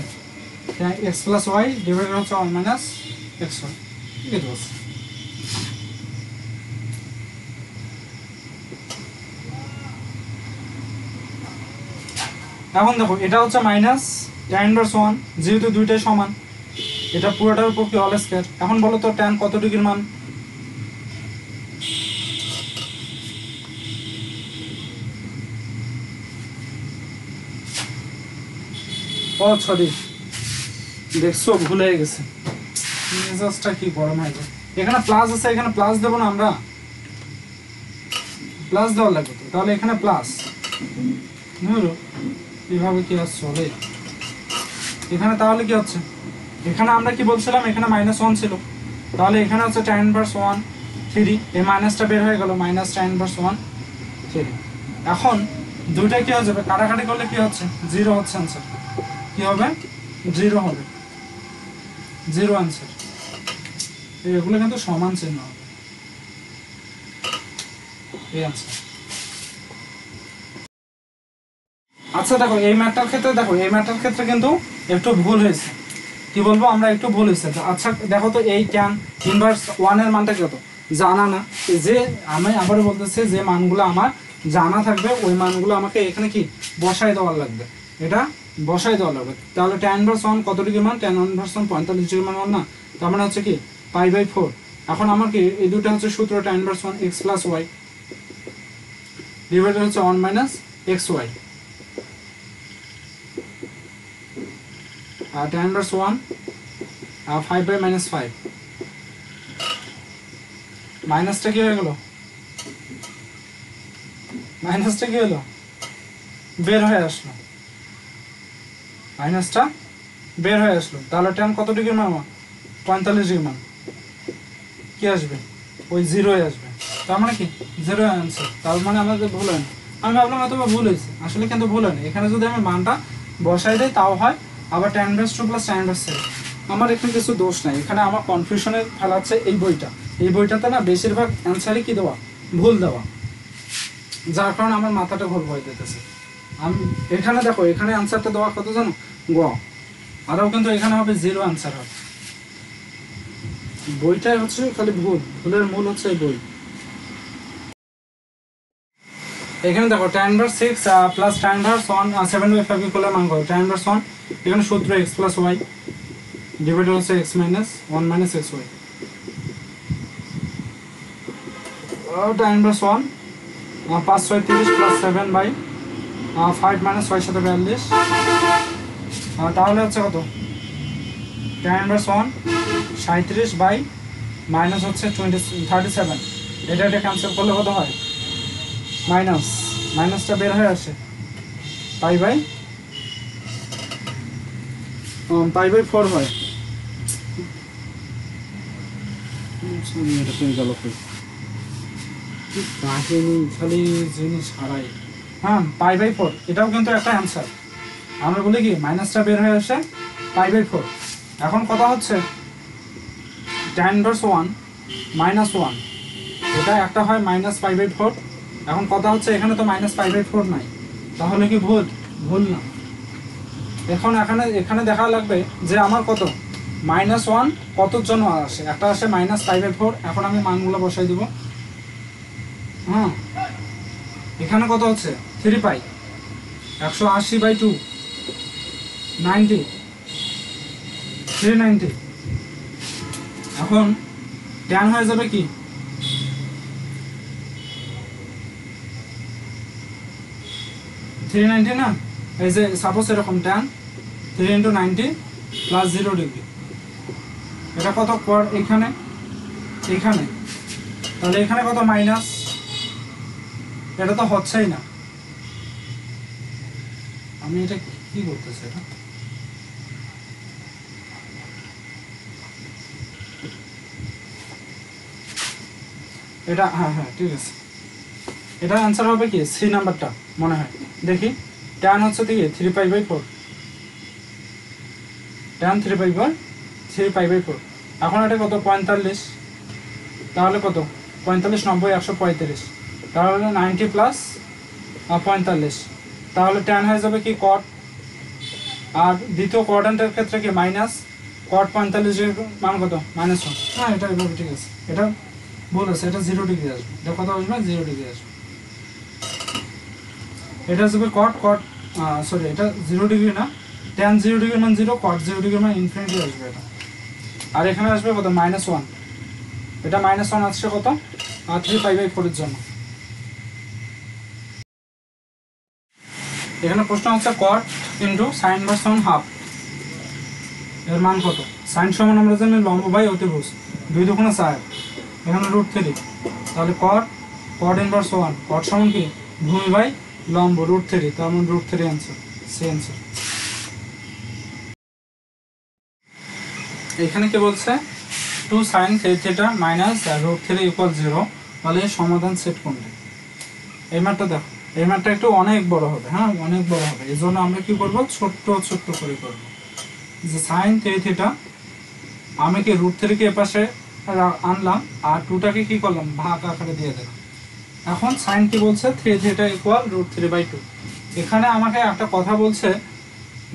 x + y ডিভাইডেড হচ্ছে 1 - xy, ঠিক আছে। এখন দেখো এটা হচ্ছে মাইনাস tan ইনভার্স 1, যেহেতু দুইটাই সমান এটা পুরোটার উপর কি হোল স্কয়ার। এখন বলো তো tan কত ডিগ্রির মান, ও সরি দেখছো ভুল হয়ে গেছে, মেজাজটা কি গরম হয়ে যায়, এখানে প্লাস আছে এখানে প্লাস দেব না আমরা, প্লাস দেওয়া লাগবে তো, তাহলে এখানে প্লাস ধরো এইভাবে কি আর চলে এখানে, তাহলে কি হচ্ছে এখানে আমরা কি বলছিলাম এখানে -1 ছিল, তাহলে এখানে হচ্ছে tan ইনভার্স 1 3, এই মাইনাসটা বের হয়ে গেল মাইনাস tan ইনভার্স 1 3। এখন দুইটা কি হয়ে যাবে, কাটাকাটি করলে কি হচ্ছে 0 হচ্ছে आंसर, কি হবে 0 হবে, 0 आंसर। এগুলো কিন্তু সমান চিহ্ন হবে, এই आंसर। আচ্ছা দেখো এই ম্যাথটার ক্ষেত্রে, দেখো এই ম্যাথটার ক্ষেত্রে কিন্তু একটু ভুল হয়েছে, কি বলবো আমরা একটু ভুল হয়েছে। আচ্ছা দেখো তো এই tan ইনভার্স 1 এর মানটা কত জানা না, যে আমি আবার বলতেছি যে মানগুলো আমার জানা থাকবে ওই মানগুলো আমাকে এখানে কি বসাই দেওয়ার লাগবে, এটা বসাই দেওয়া লাগবে। তাহলে tan ইনভার্স 1 কত ডিগ্রি মান, tan ইনভার্স 1 45 ডিগ্রি মান না, তার মানে হচ্ছে কি π/4। এখন আমার কি এই দুটো হচ্ছে সূত্র, tan inverse 1 x + y divided হচ্ছে 1 - xy, আর tan ইনভার্স 1 5/-5 মাইনাসটা কি হয়ে গেল, মাইনাসটা কি হলো বের হয়ে আসলো, মাইনাসটা বের হয়ে আসলো। তাহলে tan কত ডিগ্রি মান, 45 ডিগ্রি মান, কি আসবে ওই 0 আসবে, তার মানে কি 0 आंसर। তার মানে আমাদের ভুল হয়নি, আমি ভাবলাম হয়তো ভুল হয়েছে, আসলে কিন্তু ভুল হয়নি। এখানে যদি আমি মানটা বসাই দেই তাও হয়, আবার tan ইনভার্স 2 + tan ইনভার্স 3, আমার এখানে কিছু দোষ নাই। এখানে আমার কনফিউশনে ফেলাচ্ছে এই বইটা, এই বইটাতে না বেশিরভাগ অ্যান্সারই কি দেওয়া ভুল দেওয়া, যার কারণে আমার মাথাটা ঘোর হয়ে যেতেছে। আমি এখানে দেখো এখানে অ্যান্সারটা দেওয়া কত জানো গ, আরও কিন্তু এখানে হবে 0 आंसर হবে। বইটাই হচ্ছে খালি ভুল, ভুলের মূল হচ্ছে এই বই। এখানে দেখো tan ইনভার্স 6 + tan ইনভার্স 1 7/5 কি করলে মান করো, tan ইনভার্স 1 এখানে সূত্র x + y ডিভাইডেড হচ্ছে x - 1 - xy, tan ইনভার্স 1 5 6 30 + 7/5 - 6 7 42, তাহলে হচ্ছে কত tan ইনভার্স 1 37 মাইনাস হচ্ছে 37, এটা ক্যান্সেল করলে কত হয় মাইনাস, মাইনাসটা বের হয়ে আসে π/4 হয়। এটা তুমি গেল কাহিনী খালি জিনিস হারাই। হ্যাঁ π/4 এটাও কিন্তু একটা অ্যান্সার, আমরা বলি কি মাইনাসটা বের হয়ে আসে π/4। এখন কথা হচ্ছে tan ইনভার্স 1 -1 এটা একটা হয় -π/4। এখন কথা হচ্ছে এখানে তো -π/4 নাই, তাহলে কি ভুল, ভুল না। এখন এখানে দেখা লাগবে যে আমার কত -1 কতর জন্য আসে, একটা আসে -π/4। এখন আমি মানগুলো বসাই দিব। হ্যাঁ এখানে কত হচ্ছে 3π, 180/2 90 390। এখন tan হয়ে যাবে কি 390 না, এই যে সাপোজ এরকম tan 3 × 90 + 0 ডিগ্রি, এটা কত পর এখানে এখানে, তাহলে এখানে কত মাইনাস, এটা তো হচ্ছেই না। আমি এটা কি করতেছি, এটা হ্যাঁ হ্যাঁ ঠিক আছে, এটা आंसर হবে কি সি নাম্বারটা মনে হয়, দেখি tan হচ্ছে কি 3π/4, tan 3π/4। এখন এটা কত 45, তাহলে কত 45 90 135, তাহলে 90 + 45, তাহলে tan হয়ে যাবে কি cot, আর দ্বিতীয় কোয়াড্র্যান্টের ক্ষেত্রে কি মাইনাস cot 45 এর মান কত -1। হ্যাঁ এটা এভাবে ঠিক আছে, এটা ভুল আছে, এটা 0 ডিগ্রি আসবে, এটা কত আসবে 0 ডিগ্রি আসবে, এটা আসবে cot সরি এটা 0 ডিগ্রি না, tan 0 ডিগ্রি মান 0, cot 0 ডিগ্রি মান ইনফিনিটি আসবে এটা। আর এখানে আসবে কত -1, এটা -1 আসছে কত 3π/4 এর জন্য। এখানে প্রশ্ন হচ্ছে cot * sin ইনভার্স 1/2 এর মান কত। sin সমান আমরা জানি লম্ব বাই অতিভুজ, 2 × 4, এখানে √3, তাহলে cot cot ইনভার্স 1 cot সমান কি ভূমি বাই লম্ব √3 তার মানে √3 आंसर সে आंसर এখানে কি বলছে 2 sin θ মাইনাস √3 = 0 তাহলে সমাধান সেট কোনটা এই ম্যাথটা দেখো এই ম্যাথটা একটু অনেক বড় হবে হ্যাঁ অনেক বড় হবে এজন্য আমরা কি করব ছোট ছোট করে করব যে sin θ আমি কি √3 কে পাশে আনলাম আর 2 টাকে কি করলাম ভাগ আকারে দিয়ে দিলাম এখন sin কি বলছে 3θ = √3/2 এখানে আমাকে একটা কথা বলছে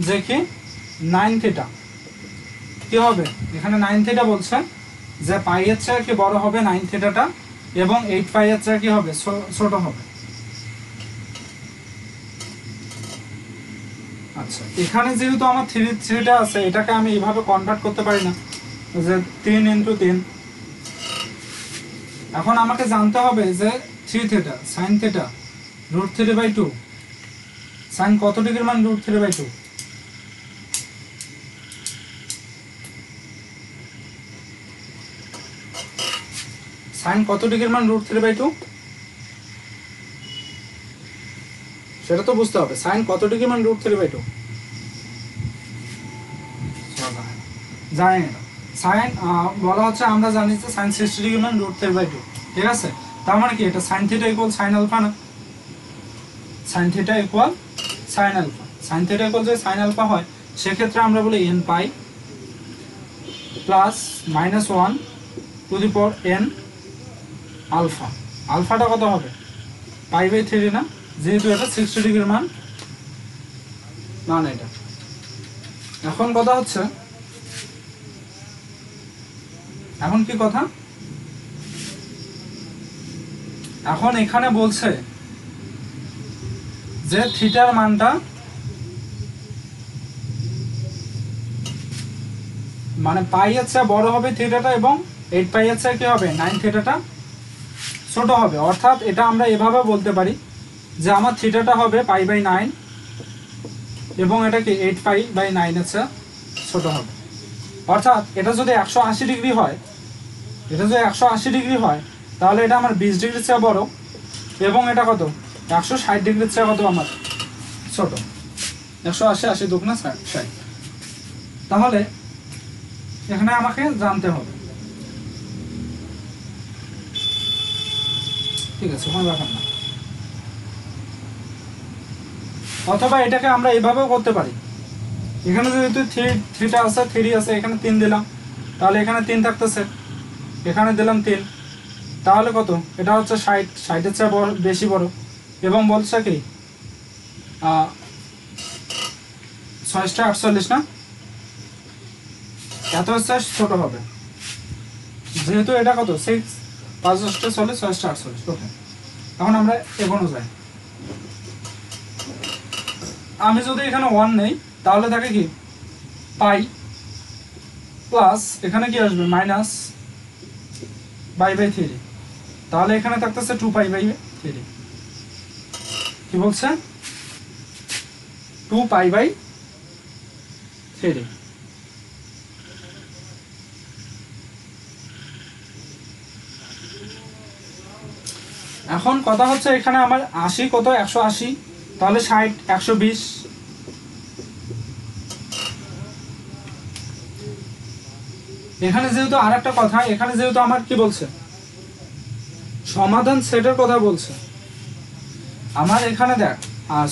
যে কি 9θ কি হবে এখানে 9θ বলছে যে পাই এর চেয়ে কি বড় হবে 9θটা এবং 8 পাই এর চেয়ে কি হবে ছোট হবে আচ্ছা এখানে যেহেতু আমার 3টা আছে এটাকে আমি এইভাবে কনভার্ট করতে পারি না যে 3 * 3 এখন আমাকে জানতে হবে যে 3θ sin θ √3/2 sin কত ডিগ্রির মান √3/2 sin কত ডিগ্রির মান √3/2 সেটা তো বুঝতে হবে sin কত ডিগ্রির মান √3/2 জানেন না sin বলা হচ্ছে আমরা জানি যে sin 60 ডিগ্রির মান √3/2 ঠিক আছে তার মানে কি এটা sin θ = sin আলফা না sin θ = sin আলফা sin θ = যে sin আলফা হয় সেই ক্ষেত্রে আমরা বলি n pi plus -1 to the power n alpha আলফাটা কত হবে π/3 না যেহেতু এটা 60 ডিগ্রির মান না এটা এখন কথা হচ্ছে এখন কি কথা এখন এখানে বলছে যে থিটার মানটা মানে পাই এর চেয়ে বড় হবে থিটাটা এবং 8 পাই এর চেয়ে কি হবে 9 থিটাটা ছোট হবে অর্থাৎ এটা আমরা এভাবে বলতে পারি যে আমার থিটাটা হবে π/9 এবং এটা কি 8 π/9 এর চেয়ে ছোট হবে অর্থাৎ এটা যদি 180 ডিগ্রি হয় এটা যদি 180 ডিগ্রি হয় তাহলে এটা আমার 20 ডিগ্রির চেয়ে বড় এবং এটা কত 160 ডিগ্রির চেয়ে কত আমার ছোট 180 80 দুগুণ 60 তাহলে এখানে আমাকে জানতে হবে ঠিক আছে কোনো ব্যাপার না অথবা এটাকে আমরা এইভাবেও করতে পারি এখানে যেহেতু 3টা আছে 3 আছে এখানে 3 দিলাম তাহলে এখানে 3 থাকতেছে এখানে দিলাম 3 তাহলে কত এটা হচ্ছে 60 এর চেয়ে বেশি বড় এবং বলছে কি 648 না এত হচ্ছে ছোট হবে যেহেতু এটা কত 6 5 40 648 ওকে এখন আমরা এগোনো যাই আমি যদি এখানে 1 নেই তাহলে থাকে কি পাই প্লাস এখানে কি আসবে মাইনাস π/3 তাহলে এখানে থাকতেছে 2π/3 কি বলছে 2π/3 এখন কথা হচ্ছে এখানে আমার 80 কত 180 তাহলে 60 120 এখানে যেহেতু আরেকটা কথা এখানে যেহেতু আমার কি বলছে সমাধান সেটের কথা বলছে আমার এখানে দেখ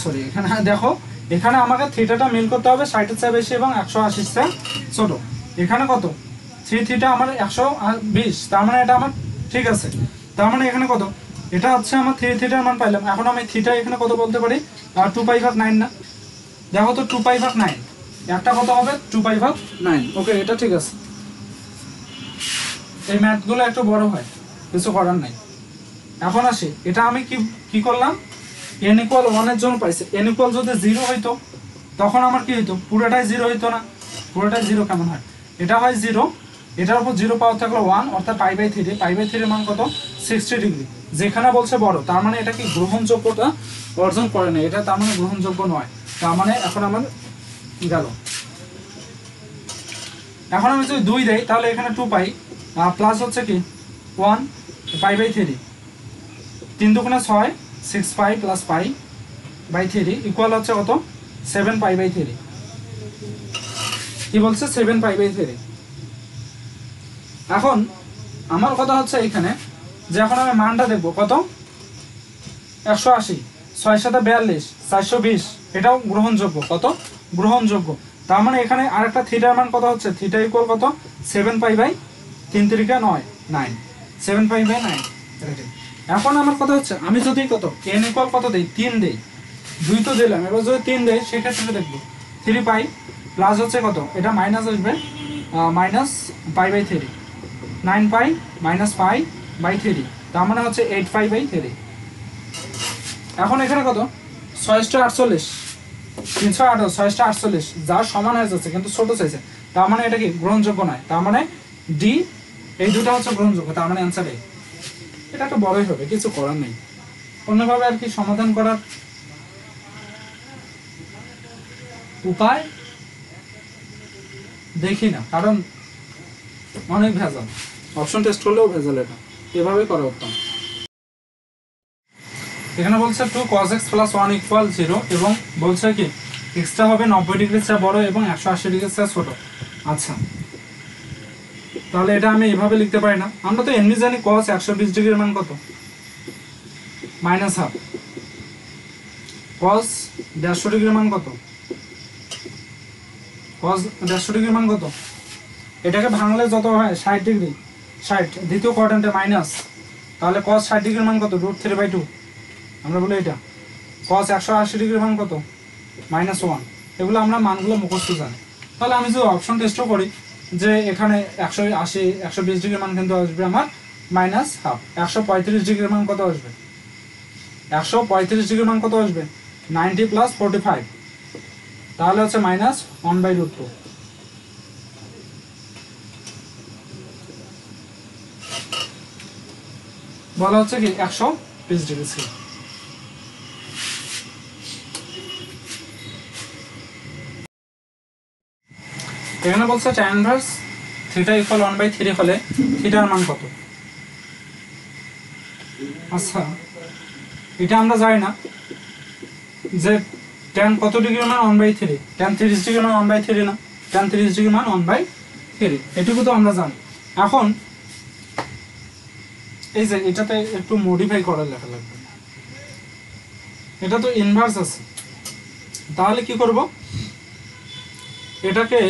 সরি এখানে দেখো এখানে আমাকে থিটাটা মিল করতে হবে 60 এর চেয়ে বেশি এবং 180 এর চেয়ে ছোট এখানে কত 3 থিটা আমার 120 তার মানে এটা আমার ঠিক আছে তার মানে এখানে কত এটা হচ্ছে আমার 3 থিটার মান পাইলাম এখন আমি থিটা এখানে কত বলতে পারি 2π/9 না দেখো তো 2π/9 একটা কত হবে 2π/9 ওকে এটা ঠিক আছে এই ম্যাথগুলো একটু বড় হয় কিছু করার নাই এখন আসি এটা আমি কি করলাম n = 1 এর জন্য পাইছে n = যদি 0 হইতো তখন আমার কি হইতো পুরোটাই 0 হইতো না পুরোটাই 0 কেমন হয় এটা হয় 0 এটার উপর 0 পাওয়ার থাকলো 1 অর্থাৎ π/3 এর মান কত 60 ডিগ্রি যেখানে বলছে বড় তার মানে এটা কি গ্রহণযোগ্যতা অর্জন করে না এটা তার মানে গ্রহণযোগ্য নয় তার মানে এখন আমার গেল এখন আমি যদি 2 দেই তাহলে এখানে 2π প্লাস হচ্ছে কি 1 π/3 3 দুগুণে 6 6 pi plus pi by 3 equal হচ্ছে কত 7 পাই বাই 3 কি বলছে 7 পাই বাই 3 এখন আমার কথা হচ্ছে এখানে যে এখন আমি মানটা দেখব কত 180 6 সাথে 42 420 এটাও গ্রহণযোগ্য কত গ্রহণযোগ্য তার মানে এখানে আরেকটা থিটার মান কত হচ্ছে থিটা ইকুয়াল কত 7 পাই বাই 3 3 9 9 7 পাই বাই 9 এখন আমার কথা হচ্ছে আমি যদি কত n ইকুয়াল কত দেই 3 দেই 2 তো দিলাম এবার যদি 3 দেই সেই ক্ষেত্রে দেখব 3 পাই প্লাস হচ্ছে কত এটা মাইনাস আসবে minus pi by 3 9 pi minus pi by 3 তার মানে হচ্ছে 8 পাই বাই 3 এখন এখানে কত 648 328 648 যার সমান হয়ে যাচ্ছে কিন্তু ছোট সাইজে তার মানে এটা কি গ্রহণযোগ্য নয় তার মানে ডি এই দুটো হচ্ছে গ্রহণযোগ্য তার মানে অ্যান্সার এ এটা একটা বড়ই হবে কিছু করার নেই অন্যভাবে আর কি সমাধান করার উপায় দেখি না কারণ অনেক ভেজাল অপশন টেস্ট হলেও ভেজাল এটা এভাবে করা উত্তম এখানে বলছে 2 cos x + 1 = 0 এবং বলছে কি এক্সট্রা হবে 90 ডিগ্রি চেয়ে বড় এবং 180 ডিগ্রি চেয়ে ছোট আচ্ছা তাহলে এটা আমি এভাবে লিখতে পারি না আমরা তো এমনি জানি cos 120 ডিগ্রির মান কত -½ cos 150 ডিগ্রির মান কত cos 150 ডিগ্রির মান কত এটাকে ভাঙলে যত হয় 60 ডিগ্রি 60 দ্বিতীয় কোয়াড্র্যান্টে মাইনাস তাহলে cos 60 ডিগ্রির মান কত √3/2 আমরা বলি এটা cos 180 ডিগ্রির মান কত -1 এগুলো আমরা মানগুলো মুখস্থ জানি তাহলে আমি যদি অপশন টেস্টও করি যে এখানে 180 120 ডিগ্রির মান কিন্তু আসবে আমার -½ 135 ডিগ্রির মান কত আসবে 135 ডিগ্রির মান কত আসবে 90 + 45 তাহলে হচ্ছে -1/√2 বলা হচ্ছে কি 120 ডিগ্রি ছিল এখানে বলছে tan ইনভার্স θ = 1/3 হলে থিটার মান কত আচ্ছা এটা আমরা জানি না যে tan কত ডিগ্রির মান 1/3 tan 30 ডিগ্রির মান 1/3 না tan 30 ডিগ্রির মান 1/3 এটুকু তো আমরা জানি এখন এই যে এটাতে একটু মডিফাই করা লেখা লাগবে এটা তো ইনভার্স আছে তাহলে কি করব এটাকে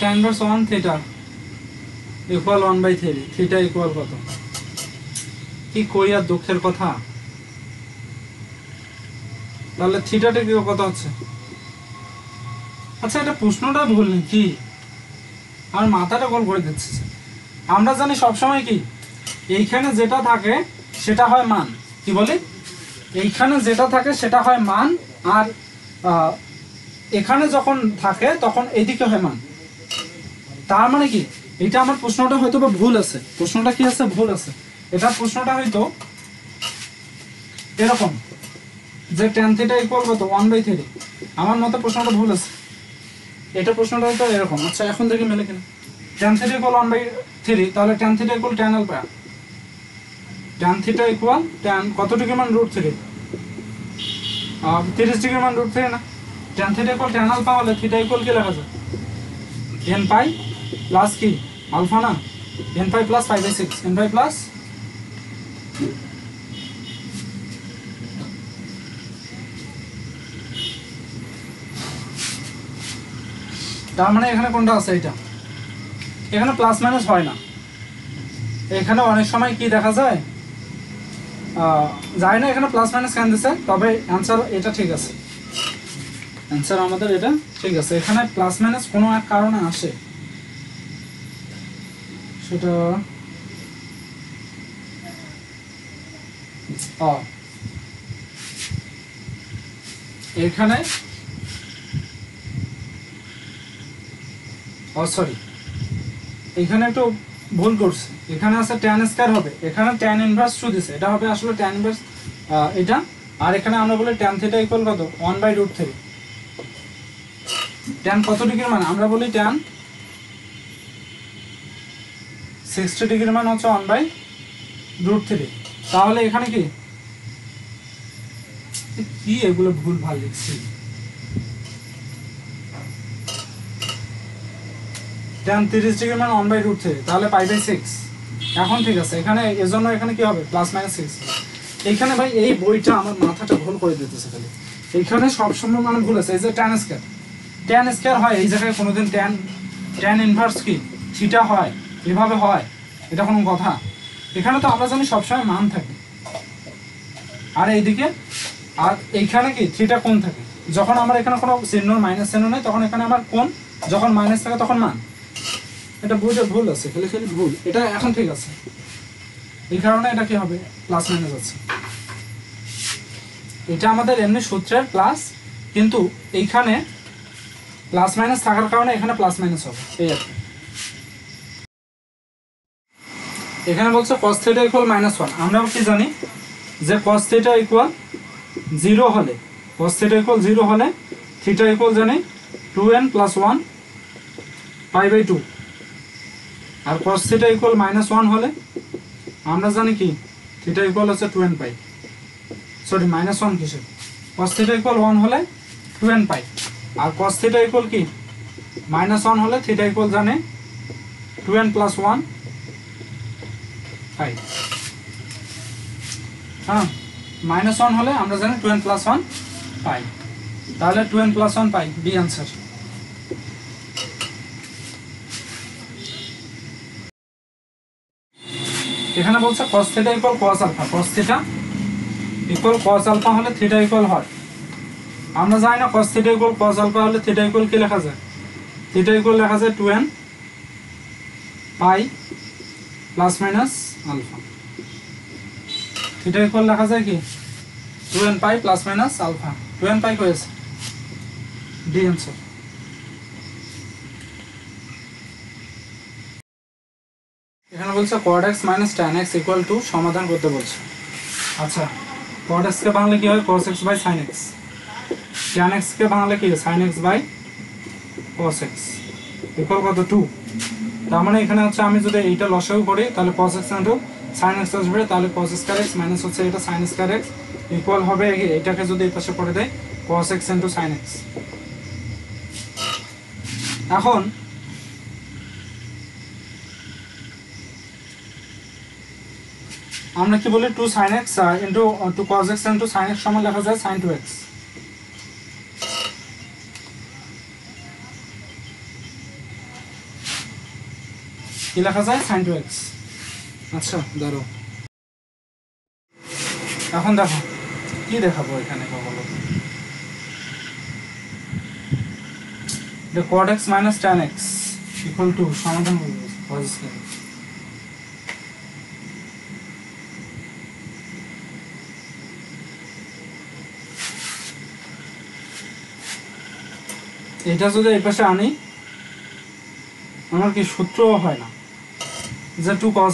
tan ইনভার্স 1 θ = 1/3 θ = কত কি কই আর দুঃখের কথা তাহলে থিটাটা কি কত হচ্ছে আচ্ছা এটা প্রশ্নটা ভুল নাকি আর মাথাটা গোল করে দিচ্ছে আমরা জানি সব সময় কি এইখানে যেটা থাকে সেটা হয় মান কি বলি এইখানে যেটা থাকে সেটা হয় মান আর এখানে যখন থাকে তখন এইদিকে হয় মান তার মানে কি এটা আমার প্রশ্নটা হয়তো বা ভুল আছে প্রশ্নটা কি আছে ভুল আছে এটা প্রশ্নটা হয়তো এরকম যে tan θ = কত 1/3 আমার মতে প্রশ্নটা ভুল আছে এটা প্রশ্নটা হয়তো এরকম আচ্ছা এখন দেখি মেলে কিনা tan θ = 1/3 তাহলে tan θ = tan α tan θ = tan কত ডিগ্রি মান √3 30 ডিগ্রি মান √3 না tan θ = tan α হলে θ = কি লেখা যায় n π প্লাস কি আলফা না n π প্লাস 5/6 n π প্লাস তার মানে এখানে কোনটা আছে এটা এখানে প্লাস মাইনাস হয় না এখানে অনেক সময় কি দেখা যায় যায় না এখানে প্লাস মাইনাস কেন দিছে তবে অ্যানসার এটা ঠিক আছে অ্যানসার আমাদের এটা ঠিক আছে এখানে প্লাস মাইনাস কোনো এক কারণে আসে সেটা এখানে সরি এখানে একটু ভুল করছে এখানে আছে tan স্কয়ার হবে এখানে tan ইনভার্স 2 দিছে এটা হবে আসলে tan ইনভার্স এটা আর এখানে আমরা বলি tan θ = কত 1/√3 ট্যান কত ডিগ্রির মান? আমরা বলি ট্যান 60 ডিগ্রির মান হচ্ছে 1/√3। তাহলে এখানে কি কি এগুলো ভুল ভাল লিখছি। ট্যান 30 ডিগ্রির মান 1/√3, তাহলে π/6। এখন ঠিক আছে, এখানে এজন্য এখানে কি হবে +-6। এইখানে ভাই এই বইটা আমার মাথাটা ভুল করে দিতেছে খালি। এইখানে সবসময় মানে ভুল আছে। এই যে ট্যান স্কয়ার হয়, এই জায়গায় কোনোদিন ট্যান ইনভার্স কি থিটা হয়, এভাবে হয়? এটা কোনো কথা? এখানে তো আমরা জানি সবসময় মান থাকে, আর এইদিকে আর এইখানে কি থিটা কোণ থাকে। যখন আমার এখানে কোনো চিহ্ন মাইনাস চিহ্ন নেই, তখন এখানে আমার কোণ, যখন মাইনাস থাকে তখন মান। এটা বইটা ভুল আছে, খালি ভুল। এটা এখন ঠিক আছে, এই কারণে এটা কি হবে +- আছে। এটা আমাদের এমনি সূত্রের প্লাস, কিন্তু এইখানে +- থাকার কারণে এখানে +- হবে, এই আর কি। এখানে বলছে cos θ = -1। আমরা কি জানি যে cos θ = 0 হলে, cos θ = 0 হলে θ = জানি 2n + 1 π/2। আর cos θ = -1 হলে আমরা জানি কি θ = হচ্ছে 2nπ। সরি -1 কিসের, cos θ = 1 হলে 2nπ, আর cos θ = কি -1 হলে θ = জানে 2n + 1 পাই। হ্যাঁ, -1 হলে আমরা জানি 2n + 1 পাই, তাহলে 2n + 1 পাই, বি आंसर। এখানে বলছে cos θ = cos α, cos θ = cos α হলে θ = হয়। আমরা জানি না cos θ = cos α হলে θ = কি লেখা যায়? θ = লেখা যায় 2n π ± α। θ = লেখা যায় কি 2n π ± α। 2n π হয়েছে, ডি आंसर। এখানে বলছে cos x - tan x = সমাধান করতে বলছে। আচ্ছা, cos x কে বাংলা কি হয় cos x/sin x, tan x কে বাংলা কি sin x/cos x = কত 2। তার মানে এখানে হচ্ছে আমি যদি এইটা লসাগু করি তাহলে cos x * sin x আসবে, তাহলে cos স্কয়ার x মাইনাস হচ্ছে এটা sin স্কয়ার x ইকুয়াল হবে এটাকে যদি এই পাশে করে দেই cos x * sin x। এখন আমরা কি বলি 2 sin x * 2 cos x * sin x সমান লেখা যায় sin 2x। কি লেখা যায় sin 2x। আচ্ছা ধরো, এখন দেখো কি দেখাবো এখানে বলো। cos x - tan x = সমাধান করব cos স্কয়ার x। এটা যদি এই পাশে আনি আমার কি সূত্রও হয় না যে 2 cos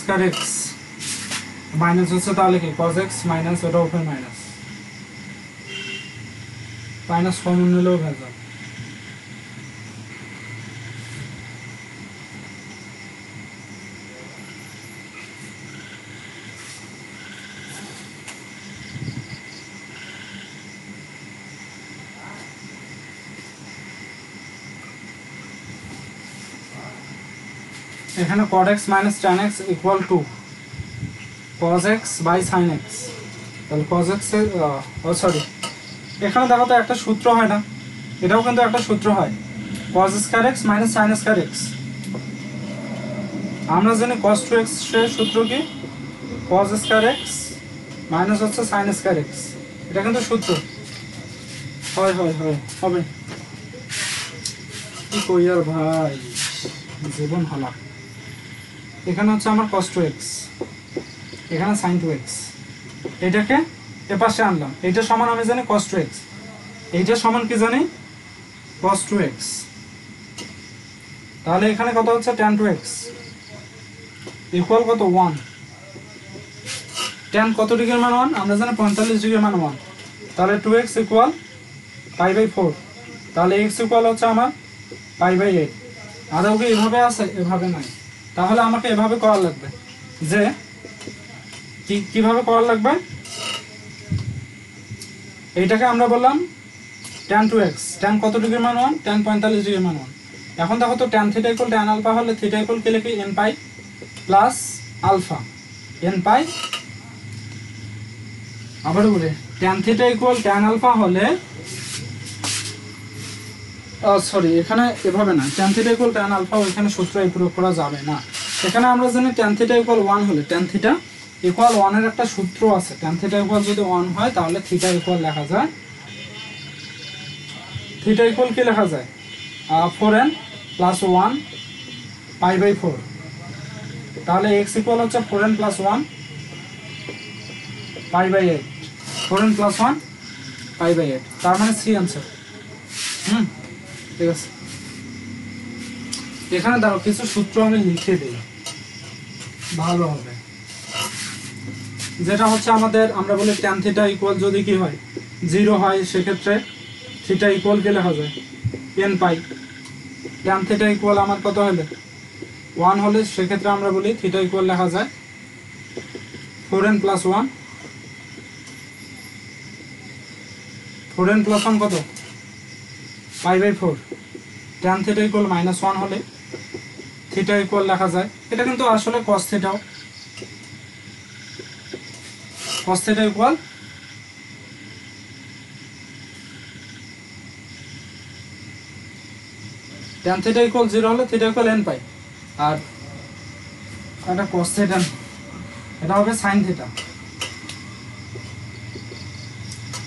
স্কয়ার x মাইনাস হচ্ছে, তাহলে কি cos x মাইনাস ওটা উপরে মাইনাস কমন নিলেও ভেজাল। এখানে cos x - tan x = cos x / sin x। তাহলে cos x সরি, এখানে দেখো তো একটা সূত্র হয় না, এটাও কিন্তু একটা সূত্র হয় cos square x - sin square x। আমরা জানি cos 2x এর সূত্র কি cos স্কয়ার x মাইনাস হচ্ছে sin স্কয়ার x। এটা কিন্তু সূত্র হয় হবে। কি কই আর ভাই, জীবন হালা। এখানে হচ্ছে আমার cos 2x, এখানে sin 2x, এটাকে এপাশে আনলাম, এইটা সমান আমি জানি cos 2x, এইটা সমান কি জানি cos 2x। তাহলে এখানে কত হচ্ছে tan 2x = কত 1। tan কত ডিগ্রির মান 1 আমরা জানি 45 ডিগ্রির মান 1, তাহলে 2x = π/4। তাহলে x ইকুয়াল হচ্ছে আমার π/8। আদৌ কি এভাবে আছে? এভাবে নাই। তাহলে আমাকে এভাবে করা লাগবে, যে কিভাবে করা লাগবে, এইটাকে আমরা বললাম tan 2x। tan কত ডিগ্রি মান 1? tan 45 ডিগ্রি মান 1। এখন দেখো তো tan theta equal tan alpha হলে থিটা ইকুয়াল কি লিখি? n pi plus alpha. n pi, আবার বলি tan theta equal tan alpha হলে, সরি এখানে এভাবে না, tan theta equal tan alpha ওইখানে সূত্র প্রয়োগ করা যাবে না। এখানে আমরা জানি tan থিটা ইকুয়াল 1 হলে, tan থিটা ইকুয়াল 1 এর একটা সূত্র আছে। tan থিটা ইকুয়াল যদি 1 হয় তাহলে থিটা ইকুয়াল লেখা যায়, থিটা ইকুয়াল কি লেখা যায়? 4n plus 1 π/4। তাহলে x ইকুয়াল হচ্ছে 4n প্লাস 1 π/8। 4n প্লাস 1 π/8, তার মানে সি অ্যান্সার। ঠিক আছে, এখানে দেখো কিছু সূত্র আমি লিখে দিই, ভালো হবে। যেটা হচ্ছে আমাদের, আমরা বলি tan থিটা ইকুয়াল যদি কি হয় 0 হয়, সেক্ষেত্রে থিটা ইকুয়াল কি লেখা যায়? n পাই। tan থিটা ইকুয়াল আমার কত হলে 1 হলে, সেক্ষেত্রে আমরা বলি থিটা ইকুয়াল লেখা যায় 4n প্লাস 1। 4n প্লাস 1 কত? π/4। tan থিটা ইকুয়াল -1 হলে থিটা ইকুয়াল লেখা যায়, এটা কিন্তু আসলে cos থিটাও, cos theta equal tan theta equal 0 হলে থিটা ইকুয়াল n পাই। আর এটা cos থিটা, এটা হবে sin থিটা।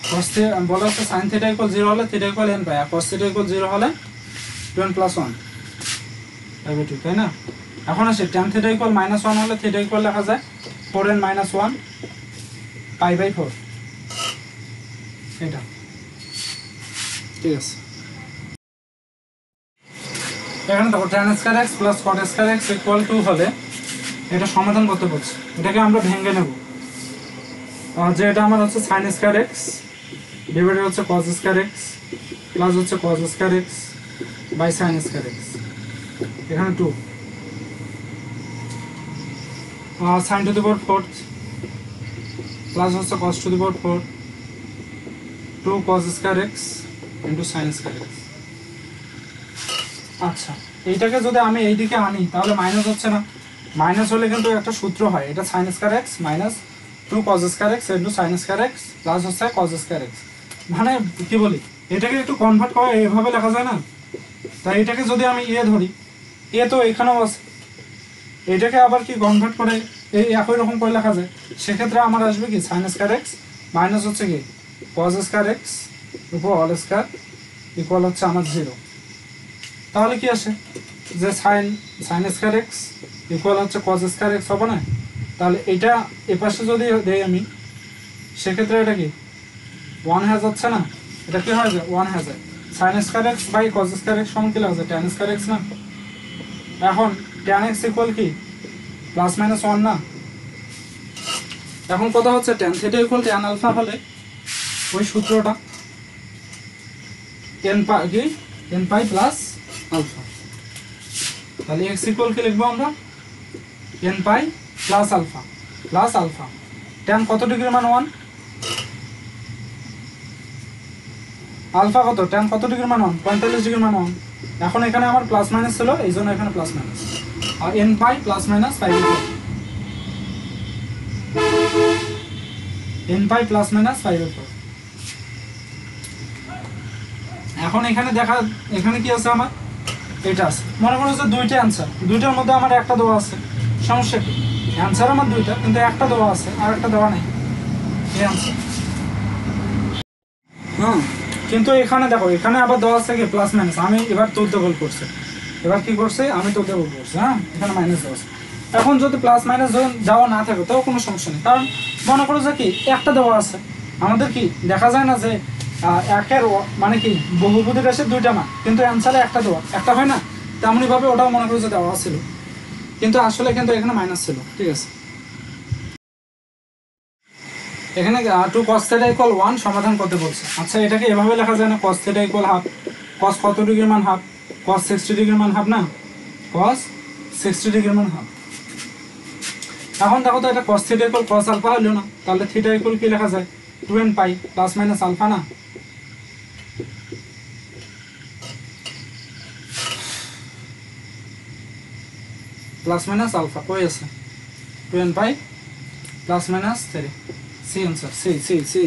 cos থিটা বলা হচ্ছে sin থিটা ইকুয়াল 0 হলে থিটা ইকুয়াল n পাই, আর cos থিটা ইকুয়াল 0 হলে 2n প্লাস 1 ঠিক, তাই না? এখন আসে tan থিটা ইকুয়াল -1 হলে থিটা ইকুয়াল লেখা যায় 4n - 1 π/4। এটা ঠিক আছে। এখানে দেখো tan square x plus cot square x equal 2 হলে এটা সমাধান করতে বলছে। এটাকে আমরা ভেঙে নেব, যে এটা আমার হচ্ছে sin স্কয়ার x ডিভাইডেড হচ্ছে cos স্কয়ার x প্লাস হচ্ছে cos square x by sin square x। এখানে 2 sin to the power 4 plus হচ্ছে cos to the power 4 2 cos square x into sin square x। আচ্ছা, এইটাকে যদি আমি এইদিকে আনি তাহলে মাইনাস হচ্ছে না? মাইনাস হলে কিন্তু একটা সূত্র হয়, এটা sin square x minus 2 cos square x into sin square x plus হচ্ছে cos স্কয়ার x। মানে কি বলি, এটাকে একটু কনভার্ট করে এইভাবে লেখা যায় না? তাই এটাকে যদি আমি ধরি, তো এখানেও আছে, এটাকে আবার কি কনভার্ট করে এই একই রকম করে লেখা যায়, সেক্ষেত্রে আমার আসবে কি sin স্কয়ার x মাইনাস হচ্ছে কি cos স্কয়ার x উপর অল স্কয়ার ইকুয়াল হচ্ছে আমার 0। তাহলে কি আসে যে sin স্কয়ার x ইকুয়াল হচ্ছে cos স্কয়ার x হবে না? তাহলে এটা এপাশে যদি দেই আমি, সেক্ষেত্রে এটা কি 1 হয়ে যাচ্ছে না? এটা কি হয়ে যায়? 1 হয়ে যায়। sin square x by cos square x সমান কি লেখা যায়? tan স্কয়ার x না? এখন tan x ইকুয়াল কি প্লাস মাইনাস 1 না? এখন কথা হচ্ছে tan theta equal tan alpha হলে ওই সূত্রটা n পাই প্লাস আলফা। তাহলে x ইকুয়াল কি লিখবো আমরা? n pi plus alpha. tan কত ডিগ্রি মান 1? আলফা কত? tan কত ডিগ্রি মান 1? 45 ডিগ্রি মান 1। এখন এখানে আমার প্লাস মাইনাস ছিল, এই জন্য এখানে প্লাস মাইনাস, আর n pi plus minus 5 n pi plus minus 5/4। এখন এখানে দেখা, এখানে কি আছে আমার? এটা আছে। মনে করো যে দুইটা অ্যান্সার, দুইটার মধ্যে আমার একটা দেওয়া আছে, সমস্যা কি? অ্যান্সার আমার দুইটা, কিন্তু একটা দেওয়া আছে আর একটা দেওয়া নেই, এই অ্যান্সার। কিন্তু এখানে দেখো, এখানে আবার দেওয়া আছে কি প্লাস মাইনাস। আমি এবার তুলতে ভুল করছি, এবার কি করছে? আমি তুলতে ভুল করছি। এখানে মাইনাস দেওয়া আছে। এখন যদি প্লাস মাইনাস যাওয়া না থাকে তাও কোনো সমস্যা নেই, কারণ মনে করো যে কি একটা দেওয়া আছে, আমাদের কি দেখা যায় না যে একের মানে কি বহুপদী রাশির দুইটা মান, কিন্তু অ্যান্সারে একটা দেওয়া, একটা হয় না? তেমনি ভাবে ওটাও মনে করো যে দেওয়া ছিল, কিন্তু আসলে কিন্তু এখানে মাইনাস ছিল। ঠিক আছে, এখানে 2 cos θ = 1 সমাধান করতে বলছে। আচ্ছা, এটাকে এভাবে লেখা যায় না? cos θ = ½ cos কত ডিগ্রি মান হাফ, cos 60 ডিগ্রি মান হাফ না, cos 60 ডিগ্রি মান হাফ। এখন দেখো তো এটা cos theta equal cos alpha হলো না, তাহলে থিটা ইকুয়াল কি লেখা যায় 2n pi plus minus alpha না, প্লাস মাইনাস আলফা কই আছে 2n pi plus minus 3, C answer C C C.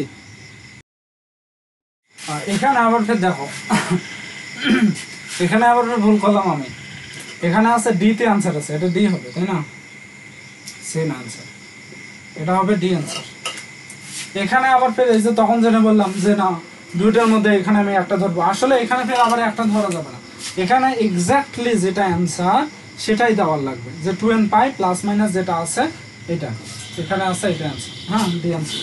এখানে আবার ফের দেখো এখানে আবার ভুল করলাম আমি, এখানে আছে ডি তে आंसर আছে, এটা ডি হবে তাই না, সেম आंसर, এটা হবে ডি आंसर। এখানে আবার ফের এই যে তখন যেটা বললাম যে না দুইটার মধ্যে এখানে আমি একটা ধরবো, আসলে এখানে ফের আবার একটা ধরা যাবে না, এখানে এক্স্যাক্টলি যেটা आंसर সেটাই দেওয়ার লাগবে, যে 2n পাই প্লাস মাইনাস যেটা আছে এটা এখানে আছে, এটা आंसर, হ্যাঁ ডি आंसर।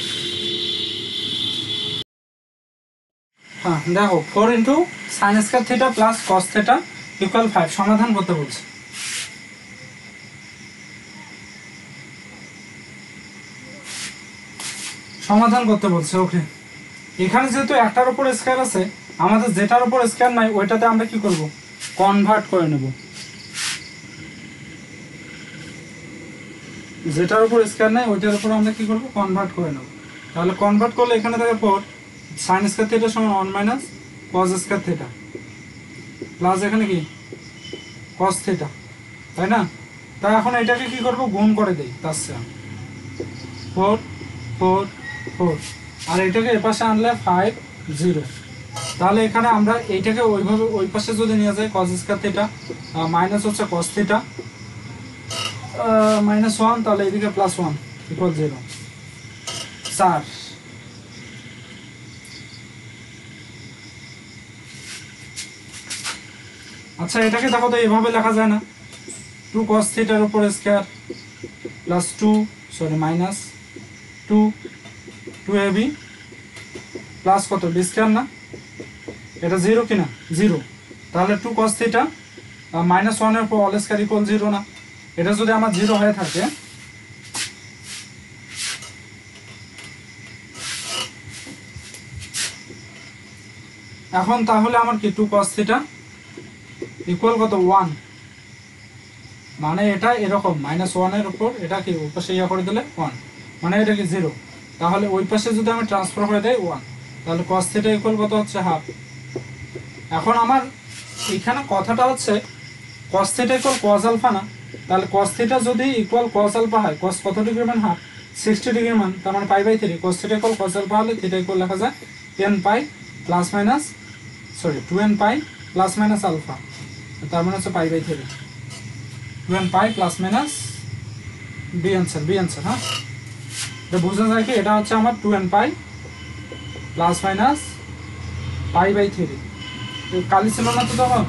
হ্যাঁ দেখো 4 into sine square theta plus cos theta equal 5 সমাধান করতে বলছে। সমাধান করতে বলছে, ওকে। এখানে যেহেতু একটার উপর স্কয়ার আছে, আমাদের যেটার উপর স্কয়ার নাই ওইটাতে আমরা কি করব, কনভার্ট করে নেব, যেটার উপর স্কয়ার নাই ওইটার উপর আমরা কি করব, কনভার্ট করে নেব। তাহলে কনভার্ট করলে এখানে থাকে 4 sin স্কয়ার থিটা সমান 1 minus cos square theta plus এখানে কি cos থিটা, তাই না। তাই এখন এটাকে কি করব, গুণ করে দেই, তার সাথে 4 4 4 আর এটাকে এই পাশে আনলে 5 0। তাহলে এখানে আমরা এইটাকে ওইভাবে ওই পাশে যদি নিয়ে যাই cos স্কয়ার থিটা মাইনাস হচ্ছে cos থিটা মাইনাস 1, তাহলে এদিকে প্লাস 1 ইকুয়াল 0 4। আচ্ছা এটাকে দেখো তো এইভাবে লেখা যায় না, 2 cos থিটার উপর square plus 2 sorry minus 2 2ab plus কত বি স্কয়ার না, এটা 0 কিনা 0, তাহলে 2 cos থিটা মাইনাস 1 এর উপর অল স্কয়ার ইকুয়াল 0 না, এটা যদি আমার 0 হয়ে থাকে এখন তাহলে আমার কি 2 cos থিটা ইকুয়াল কত 1, মানে এটা এরকম মাইনাস 1 এর উপর এটা কি ওই পাশে ইয়া করে দিলে 1, মানে এটা কি 0, তাহলে ওই পাশে যদি আমি ট্রান্সফার করে দেই 1, তাহলে cos থিটা ইকুয়াল কত হচ্ছে হাফ। এখন আমার এখানে কথাটা হচ্ছে cos theta equal cos alpha না, তাহলে cos থিটা যদি ইকুয়াল cos আলফা হয়, cos কত ডিগ্রি মান হাফ 60 ডিগ্রি মান, তার মানে pi by 3, cos theta equal cos alpha হলে থিটা ইকুয়াল লেখা যায় 10 pi plus minus sorry 2n pi plus minus alpha, তার মানে হচ্ছে pi by 3, 2n pi plus minus B answer. হ্যাঁ এটা বোঝা যায় কি এটা হচ্ছে আমার 2n pi plus minus pi by 3, কালি ছিল না তো তখন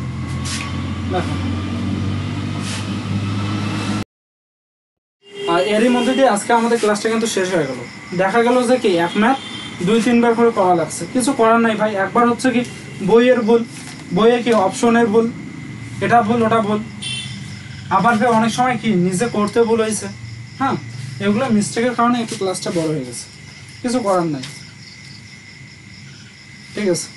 দেখো। আর এরই মধ্যে দিয়ে আজকে আমাদের ক্লাসটা কিন্তু শেষ হয়ে গেল, দেখা গেল যে কি এক ম্যাথ 2-3 বার করে করা লাগছে, কিছু করার নাই ভাই, একবার হচ্ছে কি বইয়ের ভুল, বইয়ে কি অপশনের ভুল, এটা ভুল ওটা ভুল, আবার ফের অনেক সময় কি নিজে করতে ভুল হয়েছে, হ্যাঁ এগুলো মিস্টেকের কারণে একটু ক্লাসটা বড় হয়ে গেছে, কিছু করার নাই, ঠিক আছে।